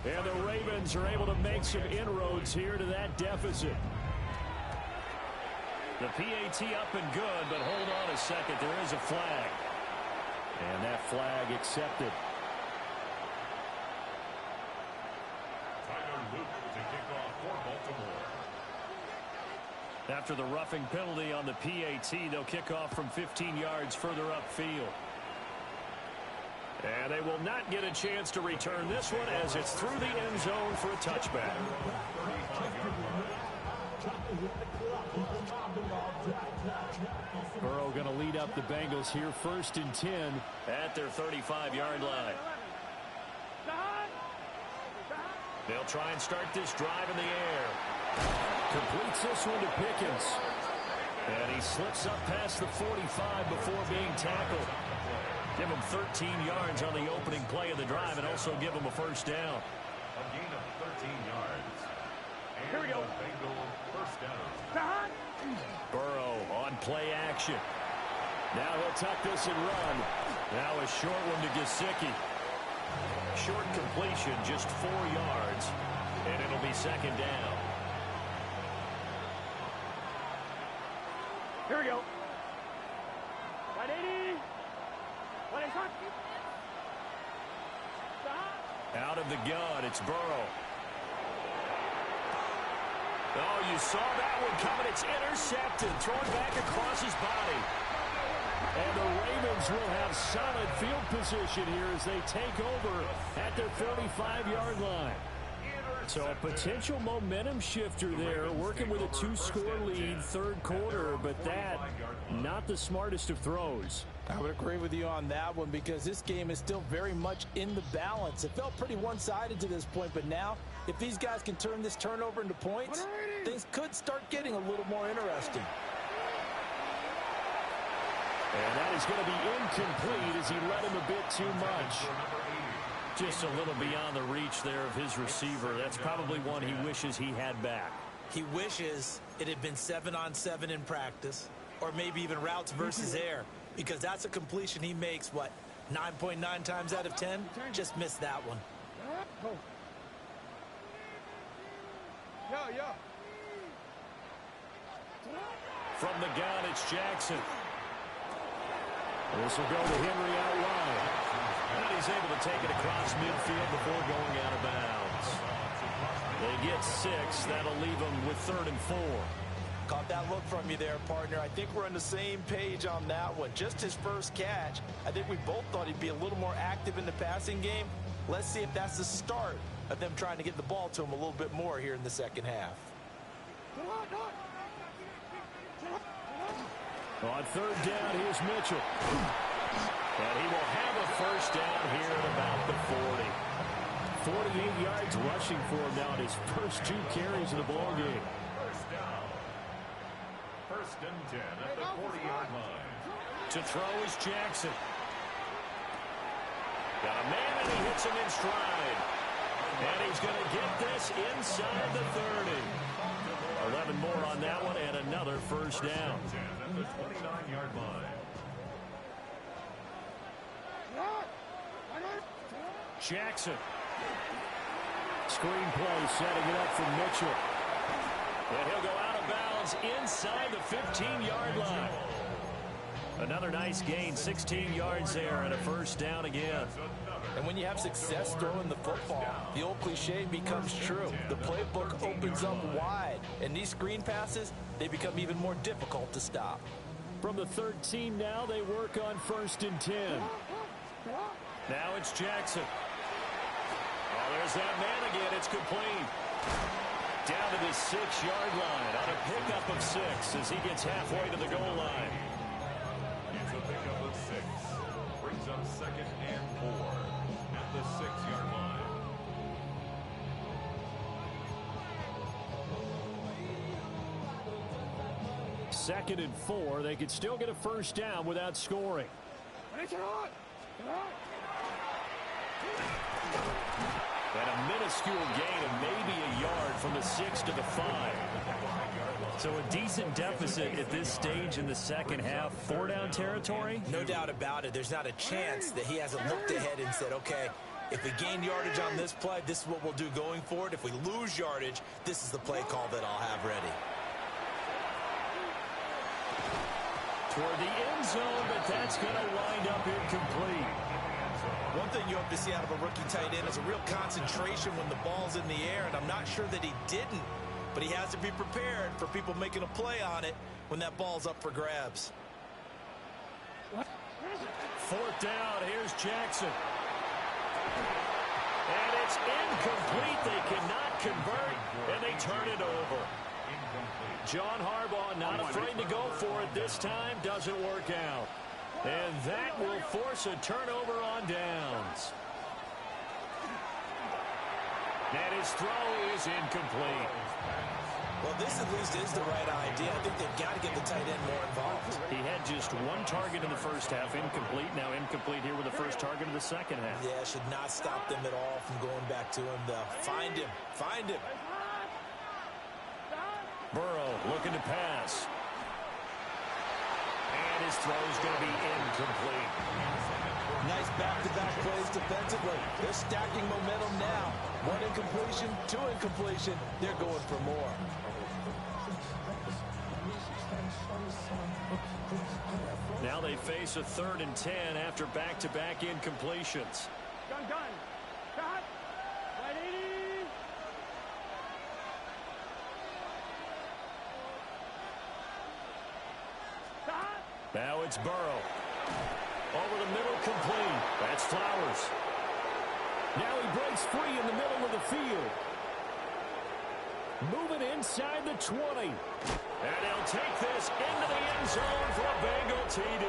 And the Ravens are able to make some inroads here to that deficit. The PAT up and good, but hold on a second. There is a flag. And that flag accepted. Tyler Luke to kick off for Baltimore. After the roughing penalty on the PAT, they'll kick off from 15 yards further upfield. And they will not get a chance to return this one as it's through the end zone for a touchback. Burrow going to lead up the Bengals here, 1st and 10 at their 35-yard line. They'll try and start this drive in the air. Completes this one to Pickens. And he slips up past the 45 before being tackled. Give him 13 yards on the opening play of the drive and also give him a 1st down. A gain of 13 yards. And here we go. Bengal 1st down. Burrow on play action. Now he'll tuck this and run. Now a short one to Gesicki. Short completion, just 4 yards. And it'll be 2nd down. Here we go. 180. Out of the gun, it's Burrow. Oh, you saw that one coming. It's intercepted. Thrown back across his body. And the Ravens will have solid field position here as they take over at their 45-yard line. So a potential momentum shifter there, working with a 2-score lead, 3rd quarter, but that, not the smartest of throws. I would agree with you on that one because this game is still very much in the balance. It felt pretty one-sided to this point, but now if these guys can turn this turnover into points, things could start getting a little more interesting. And that is going to be incomplete as he led him a bit too much. Just a little beyond the reach there of his receiver. That's probably one he wishes he had back. He wishes it had been 7-on-7 in practice, or maybe even routes versus air, because that's a completion he makes, what, 9.9 times out of 10? Just missed that one. From the gun, it's Jackson. This will go to Henry out wide. And he's able to take it across midfield before going out of bounds. They get 6. That'll leave them with 3rd and 4. Caught that look from you there, partner. I think we're on the same page on that one. Just his first catch. I think we both thought he'd be a little more active in the passing game. Let's see if that's the start of them trying to get the ball to him a little bit more here in the 2nd half. On 3rd down, here's Mitchell. And he will have a 1st down here at about the 40. 48 yards rushing for him now at his first 2 carries of the ball game. 1st down. 1st and 10 at the 40-yard line. To throw is Jackson. Got a man and he hits him in stride. And he's going to get this inside the 30. 11 more on that one and another 1st down. At the 29-yard line. Jackson. Screen play setting it up for Mitchell. And he'll go out of bounds inside the 15-yard line. Another nice gain, 16 yards there and a 1st down again. And when you have success throwing the football, the old cliche becomes true. The playbook opens up wide, and these screen passes, they become even more difficult to stop. From the 13 now, they work on 1st and 10. Now it's Jackson. Oh, there's that man again. It's complete. Down to the 6-yard line on a pickup of 6 as he gets halfway to the goal line. It's a pickup of 6. Brings up 2nd and 4 at the 6-yard line. Second and 4. They could still get a first down without scoring. And a minuscule gain of maybe a yard from the 6 to the 5. So a decent deficit at this stage in the second half. 4-down territory? No doubt about it. There's not a chance that he hasn't looked ahead and said, okay, if we gain yardage on this play, this is what we'll do going forward. If we lose yardage, this is the play call that I'll have ready. Toward the end zone, but that's going to wind up incomplete. One thing you hope to see out of a rookie tight end is a real concentration when the ball's in the air, and I'm not sure that he didn't, but he has to be prepared for people making a play on it when that ball's up for grabs. 4th down, here's Jackson. And it's incomplete. They cannot convert, and they turn it over. John Harbaugh not afraid to go for it this time. Doesn't work out. And that will force a turnover on downs. And his throw is incomplete. Well, this at least is the right idea. I think they've got to get the tight end more involved. He had just 1 target in the first half, incomplete. Now incomplete here with the first target of the second half. Yeah, should not stop them at all from going back to him. Find him. Find him. Burrow looking to pass. And his throw is going to be incomplete. Nice back-to-back plays defensively. They're stacking momentum now. 1 incompletion, 2 incompletion. They're going for more. Now they face a 3rd and 10 after back-to-back incompletions. Gun. Shot. 180. Shot. Now it's Burrow. Over the middle, complete. That's Flowers. Now he breaks free in the middle of the field. Moving inside the 20. And he'll take this into the end zone for a Bengal TD.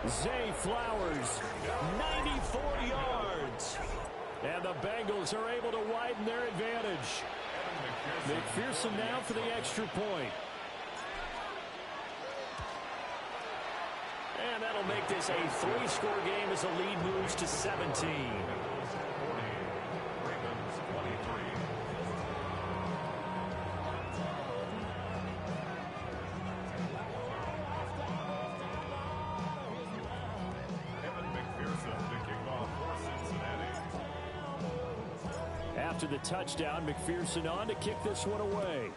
Zay Flowers, 94 yards. And the Bengals are able to widen their advantage. McPherson now for the extra point. And that'll make this a 3-score game as the lead moves to 17. After the touchdown, McPherson on to kick this one away.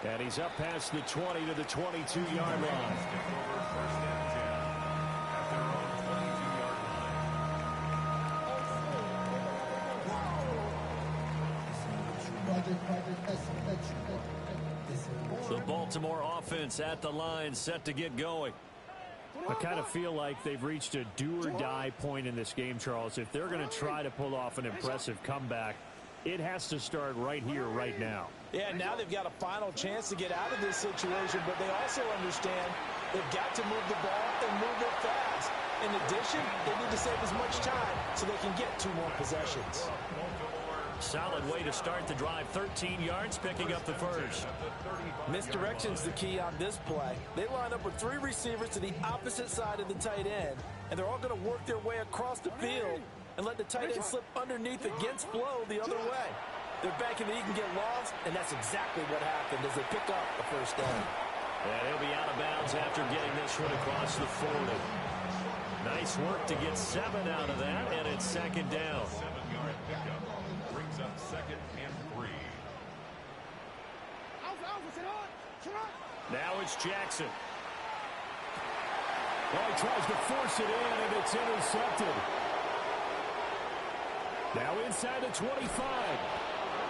And he's up past the 20 to the 22-yard line. The Baltimore offense at the line, set to get going. I kind of feel like they've reached a do-or-die point in this game, Charles. If they're going to try to pull off an impressive comeback, it has to start right here, right now. Yeah, now they've got a final chance to get out of this situation, but they also understand they've got to move the ball and move it fast. In addition, they need to save as much time so they can get 2 more possessions. Solid way to start the drive. 13 yards, picking up the first. Misdirection's the key on this play. They line up with 3 receivers to the opposite side of the tight end, and they're all going to work their way across the field and let the tight end slip underneath against flow the other way. They're banking that he can get lost, and that's exactly what happened as they pick up the first down. And he'll be out of bounds after getting this one across the 40. Nice work to get 7 out of that, and it's second down. 7-yard pickup brings up 2nd and 3. Now it's Jackson. Well, he tries to force it in, and it's intercepted. Now inside the 25.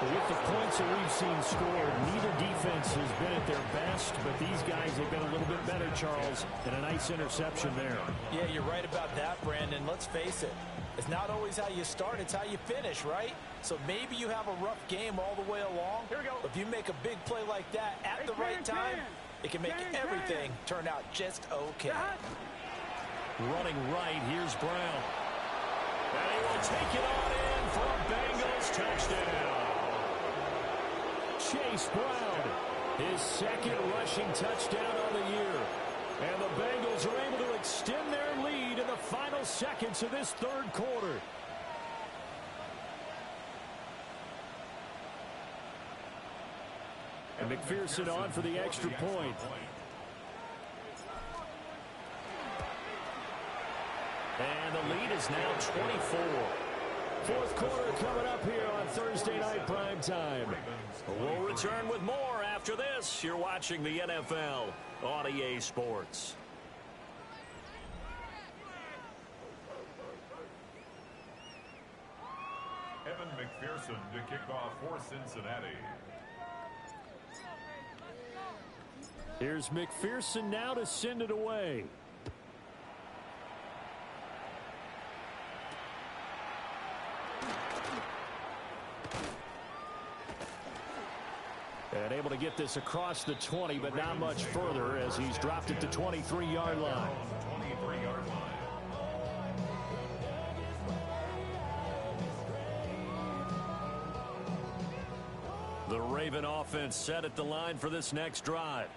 With the points that we've seen scored, neither defense has been at their best, but these guys have been a little bit better, Charles, and a nice interception there. Yeah, you're right about that, Brandon. Let's face it. It's not always how you start, it's how you finish, right? So maybe you have a rough game all the way along. Here we go. But if you make a big play like that at the right time, it can make everything turn out just okay. Running right, here's Brown. And he will take it on in for a Bengals touchdown. Chase Brown, his second rushing touchdown on the year. And the Bengals are able to extend their lead in the final seconds of this third quarter. And McPherson on for the extra point. And the lead is now 24. Fourth quarter coming up here on Thursday Night Prime Time. We'll return with more after this. You're watching the NFL on EA Sports. Evan McPherson to kick off for Cincinnati. Here's McPherson now to send it away. And able to get this across the 20, but not much further as he's dropped it to 23-yard line. 23-yard line. The Raven offense set at the line for this next drive.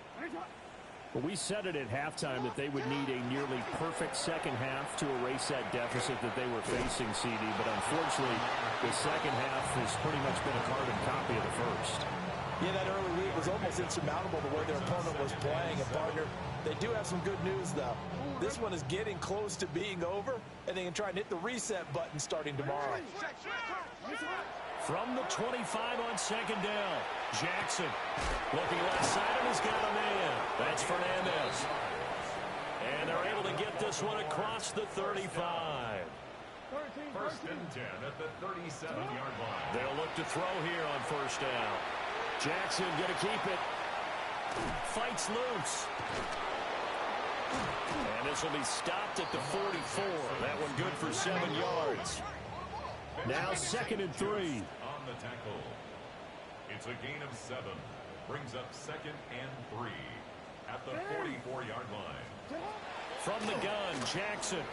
Well, we said it at halftime that they would need a nearly perfect second half to erase that deficit that they were facing, CD. But unfortunately, the second half has pretty much been a carbon copy of the first. Yeah, that early lead was almost insurmountable the way their opponent was playing. And, partner, they do have some good news, though. This one is getting close to being over, and they can try and hit the reset button starting tomorrow. From the 25 on second down, Jackson looking left side and has got a man. That's Fernandez. And they're able to get this one across the 35. First and 10 at the 37-yard line. They'll look to throw here on first down. Jackson going to keep it. Fights loose. And this will be stopped at the 44. That one good for 7 yards. Now 2nd and 3. On the tackle. It's a gain of 7. Brings up 2nd and 3 at the 44-yard line. From the gun, Jackson.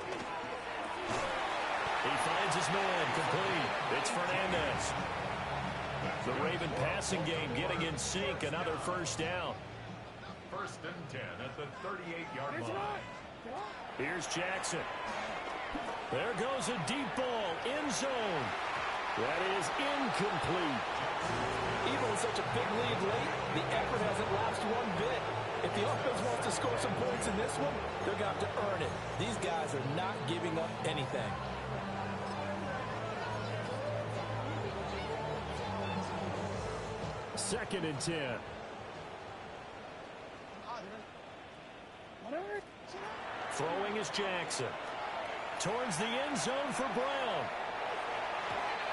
He finds his man complete. It's Fernandez. The Raven passing game getting in sync. Another first down. First and 10 at the 38-yard line. Here's Jackson. There goes a deep ball, end zone. That is incomplete. Even with such a big lead late, the effort hasn't lapsed one bit. If the offense wants to score some points in this one, they're going to have to earn it. These guys are not giving up anything. Second and 10. Throwing is Jackson. Towards the end zone for Brown.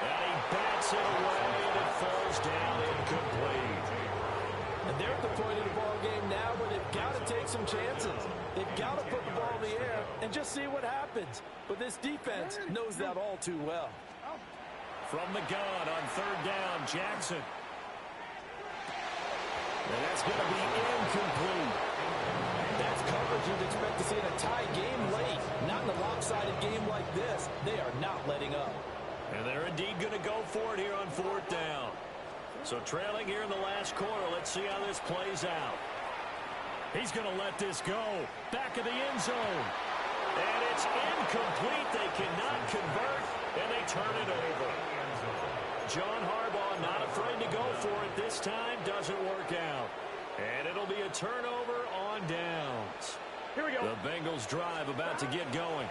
And he bats it away and it falls down incomplete. And they're at the point of the ball game now where they've got to take some chances. They've got to put the ball in the air and just see what happens. But this defense knows that all too well. From the gun on third down, Jackson. And that's going to be incomplete. That's coverage you'd expect to see in a tie game late. Not in a lopsided game like this. They are not letting up. And they're indeed going to go for it here on fourth down. So trailing here in the last quarter. Let's see how this plays out. He's going to let this go. Back of the end zone. And it's incomplete. They cannot convert, and they turn it over. John Harbaugh not afraid to go for it this time. Doesn't work out. And it'll be a turnover on downs. Here we go. The Bengals drive about to get going.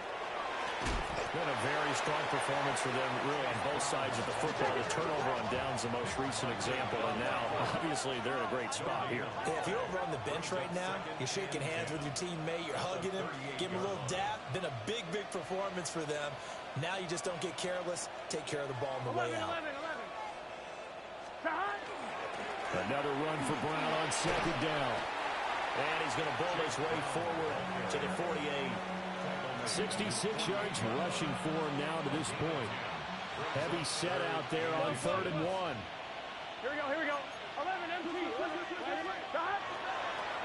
Been a very strong performance for them, really, on both sides of the football. The turnover on downs, the most recent example, and now, obviously, they're in a great spot here. Hey, if you're over on the bench right now, you're shaking hands with your teammate, you're hugging him, give him a little dap. Been a big, big performance for them. Now you just don't get careless. Take care of the ball on the way out. Another run for Brown on second down. And he's going to bowl his way forward to the 48. 66 yards rushing for him now to this point. Heavy set out there on 3rd and 1. Here we go. 11 empty.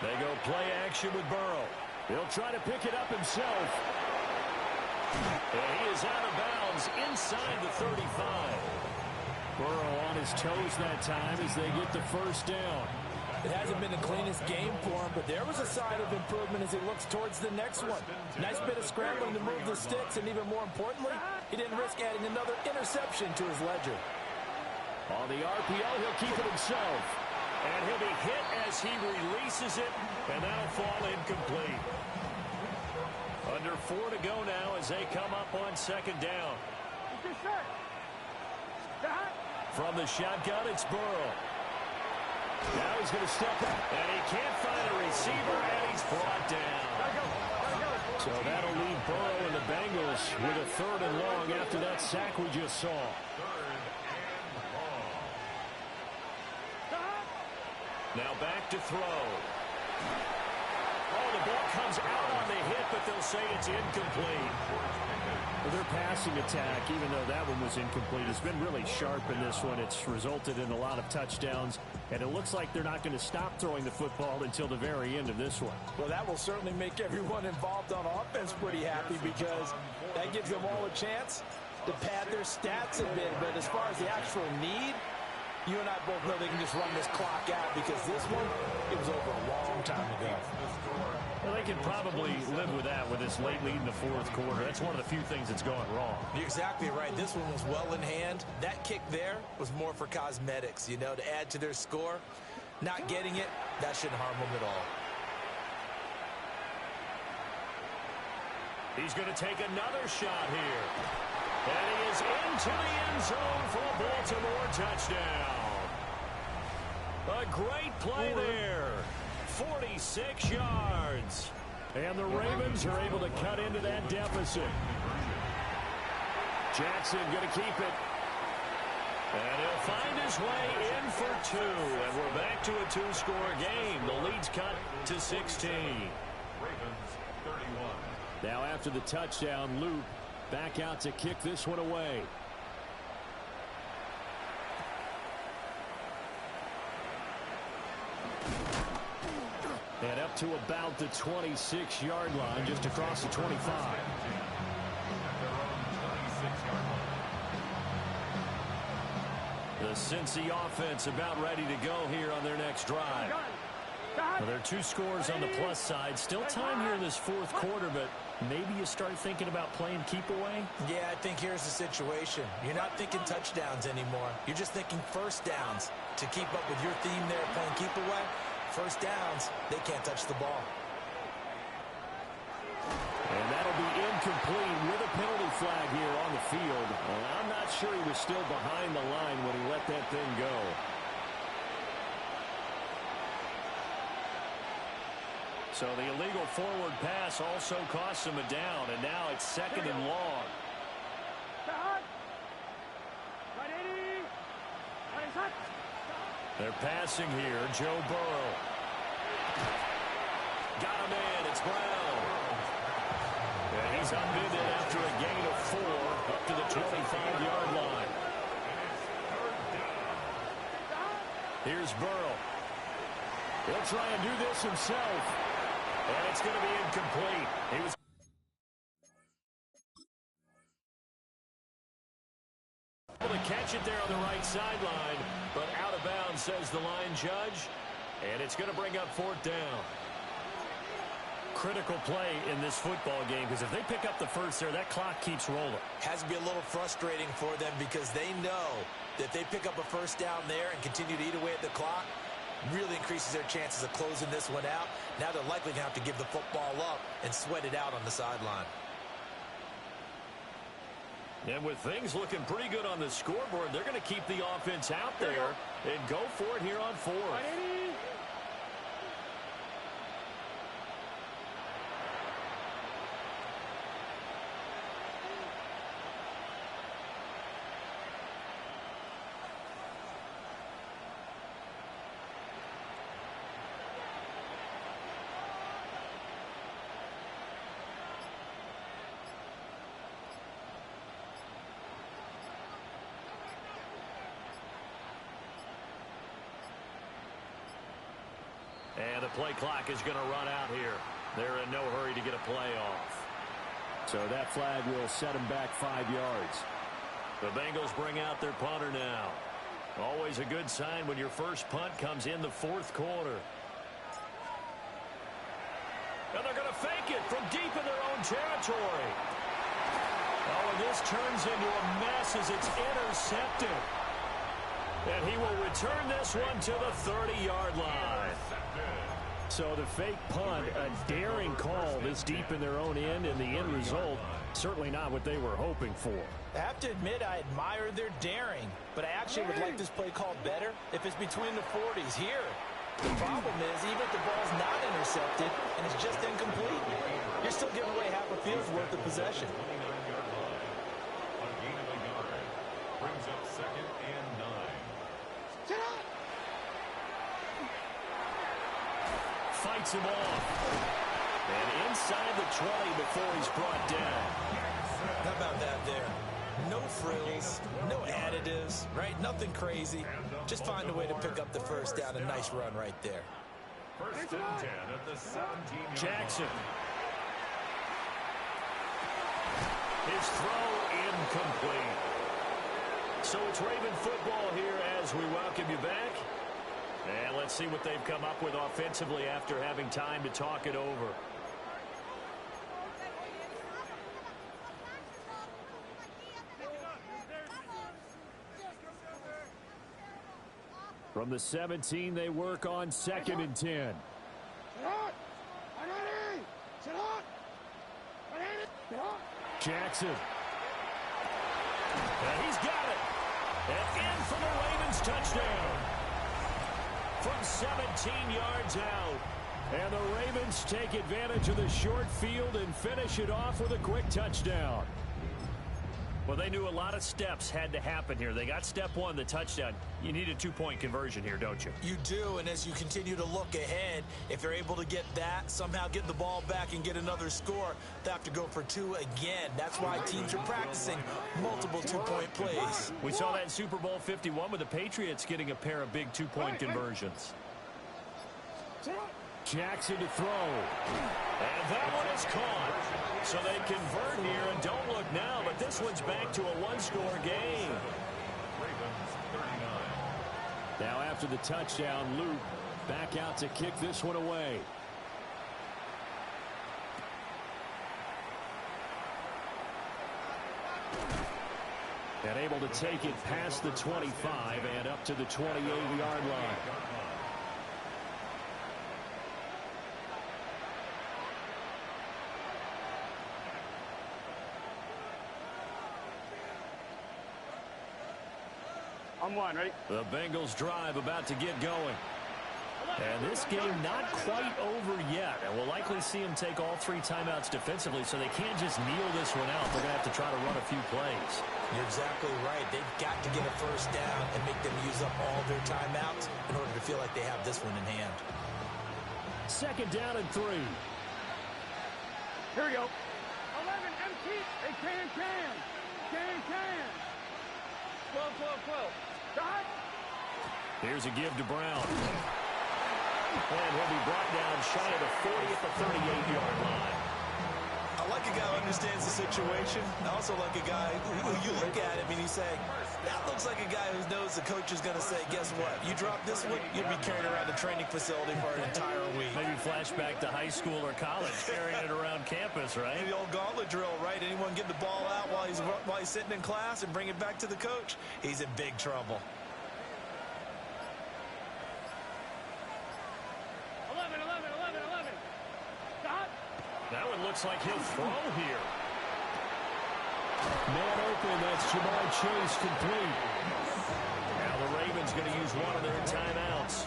They go play action with Burrow. He'll try to pick it up himself. And he is out of bounds inside the 35. Burrow on his toes that time as they get the first down. It hasn't been the cleanest game for him, but there was a sign of improvement as he looks towards the next one. Nice bit of scrambling to move the sticks, and even more importantly, he didn't risk adding another interception to his ledger. On the RPO, he'll keep it himself. And he'll be hit as he releases it, and that'll fall incomplete. Under 4 to go now as they come up on second down. From the shotgun, it's Burrow. Now he's going to step up, and he can't find a receiver, and he's brought down. So that'll leave Burrow and the Bengals with a 3rd and long after that sack we just saw. Now back to throw. Oh, the ball comes out on the hit, but they'll say it's incomplete. Well, their passing attack, even though that one was incomplete, has been really sharp in this one. It's resulted in a lot of touchdowns, and it looks like they're not going to stop throwing the football until the very end of this one. Well, that will certainly make everyone involved on offense pretty happy because that gives them all a chance to pad their stats a bit. But as far as the actual need, you and I both know they can just run this clock out because this one, it was over a long time ago. Well, they can probably live with that with this late lead in the 4th quarter. That's one of the few things that's gone wrong. You're exactly right. This one was well in hand. That kick there was more for cosmetics, you know, to add to their score. Not getting it, that shouldn't harm them at all. He's going to take another shot here. And he is into the end zone for a Baltimore touchdown. A great play there. 46 yards. And the Ravens are able to cut into that deficit. Jackson going to keep it. And he'll find his way in for 2. And we're back to a 2-score game. The lead's cut to 16. Ravens 31. Now after the touchdown, Luke back out to kick this one away. And up to about the 26-yard line, just across the 25. The Cincy offense about ready to go here on their next drive. Well, there are 2 scores on the plus side. Still time here in this 4th quarter, but maybe you start thinking about playing keep away? Yeah, I think here's the situation. You're not thinking touchdowns anymore. You're just thinking first downs. To keep up with your theme there, playing keep away, first downs, they can't touch the ball. And that'll be incomplete with a penalty flag here on the field. And I'm not sure he was still behind the line when he let that thing go. So the illegal forward pass also costs him a down, and now it's 2nd and long. They're passing here. Joe Burrow. Got him in. It's Brown. And he's upended after a gain of 4 up to the 25-yard line. Here's Burrow. He'll try and do this himself. And it's going to be incomplete. He was able to catch it there on the right sideline, but out of bounds, says the line judge. And it's going to bring up 4th down. Critical play in this football game, because if they pick up the first there, that clock keeps rolling. Has to be a little frustrating for them because they know that if they pick up a first down there and continue to eat away at the clock, really increases their chances of closing this one out. Now they're likely going to have to give the football up and sweat it out on the sideline. And with things looking pretty good on the scoreboard, they're going to keep the offense out there and go for it here on 4th. And the play clock is going to run out here. They're in no hurry to get a play off. So that flag will set them back 5 yards. The Bengals bring out their punter now. Always a good sign when your first punt comes in the fourth quarter. And they're going to fake it from deep in their own territory. Oh, and this turns into a mess as it's intercepted. And he will return this one to the 30-yard line. So the fake punt, a daring call this deep in their own end, and the end result, certainly not what they were hoping for. I have to admit, I admire their daring, but I actually would like this play called better if it's between the 40s here. The problem is, even if the ball's not intercepted and it's just incomplete, you're still giving away half a field's worth of possession. A gain of a yard brings up 2nd and 9. Fights him off. And inside the 20 before he's brought down. How about that there? No frills, no additives, right? Nothing crazy. Just find a way to pick up the first down. A nice run right there. 1st and 10 at the 17-yard Jackson. His throw incomplete. So it's Raven football here as we welcome you back. And let's see what they've come up with offensively after having time to talk it over. From the 17, they work on 2nd and 10. Jackson. And he's got it. And in for the Ravens touchdown. From 17 yards out. And the Ravens take advantage of the short field and finish it off with a quick touchdown. Well, they knew a lot of steps had to happen here. They got step one, the touchdown. You need a 2-point conversion here, don't you? You do, and as you continue to look ahead, if they're able to get that, somehow get the ball back and get another score, they have to go for 2 again. That's why teams are practicing multiple 2-point plays. We saw that in Super Bowl 51 with the Patriots getting a pair of big 2-point conversions. Jackson to throw. And that one is caught. So they convert here, and don't look now, but this one's back to a 1-score game. Ravens 39. Now after the touchdown, Luke back out to kick this one away. And able to take it past the 25 and up to the 28-yard line. On one, ready? The Bengals drive about to get going. And this game not quite over yet. And we'll likely see them take all 3 timeouts defensively, so they can't just kneel this one out. They're going to have to try to run a few plays. You're exactly right. They've got to get a first down and make them use up all their timeouts in order to feel like they have this one in hand. 2nd down and 3. Here we go. 11, empty. Hey, can. 12. Stop. Here's a give to Brown. And he'll be brought down shy of the 40 at the 38-yard line. I like a guy who understands the situation. I also like a guy who you look at him and you say, that looks like a guy who knows the coach is going to say, guess what? You drop this one, you'll be carrying around the training facility for an entire week. Maybe flashback to high school or college, carrying it around campus, right? The old gauntlet drill, right? Anyone get the ball out while he's sitting in class and bring it back to the coach? He's in big trouble. 11. Stop. That one looks like he'll throw here. Man open, that's Jamar Chase complete. Now the Ravens going to use one of their timeouts,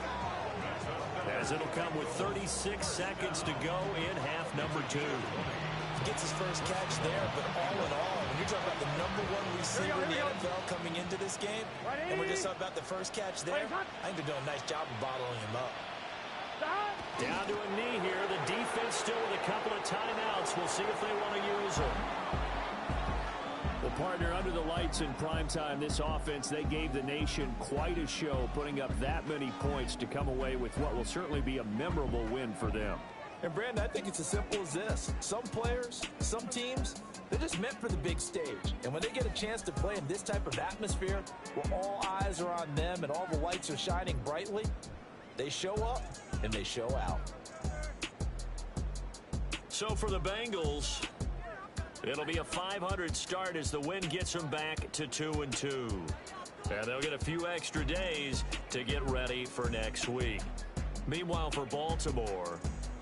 as it'll come with 36 seconds to go in half number 2. He gets his first catch there, but all in all, when you're talking about the #1 receiver in the NFL coming into this game, and we're just talking about the first catch there, I think they're doing a nice job of bottling him up. Down to a knee here. The defense still with a couple of timeouts. We'll see if they want to use them. The Partner, under the lights in primetime, this offense, they gave the nation quite a show, putting up that many points to come away with what will certainly be a memorable win for them. And, Brandon, I think it's as simple as this. Some players, some teams, they're just meant for the big stage. And when they get a chance to play in this type of atmosphere, where all eyes are on them and all the lights are shining brightly, they show up and they show out. So for the Bengals, it'll be a 500 start as the win gets them back to 2-2. And they'll get a few extra days to get ready for next week. Meanwhile, for Baltimore,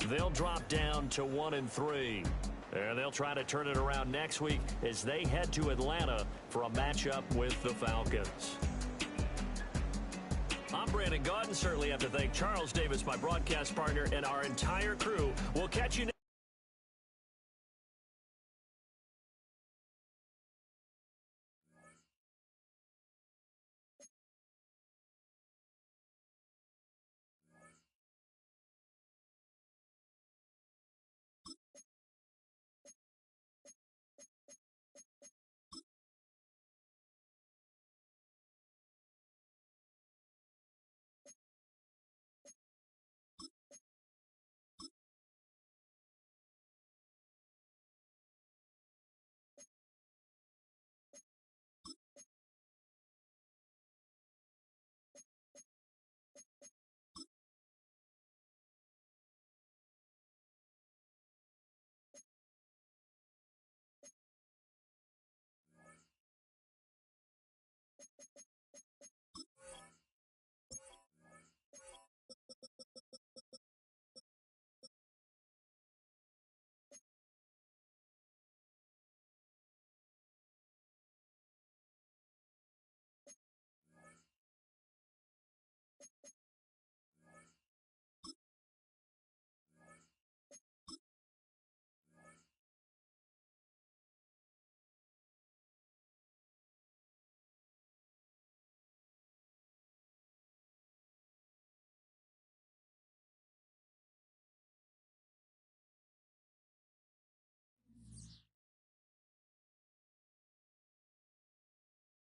they'll drop down to 1-3. And they'll try to turn it around next week as they head to Atlanta for a matchup with the Falcons. I'm Brandon Gaudin. Certainly have to thank Charles Davis, my broadcast partner, and our entire crew. We'll catch you next.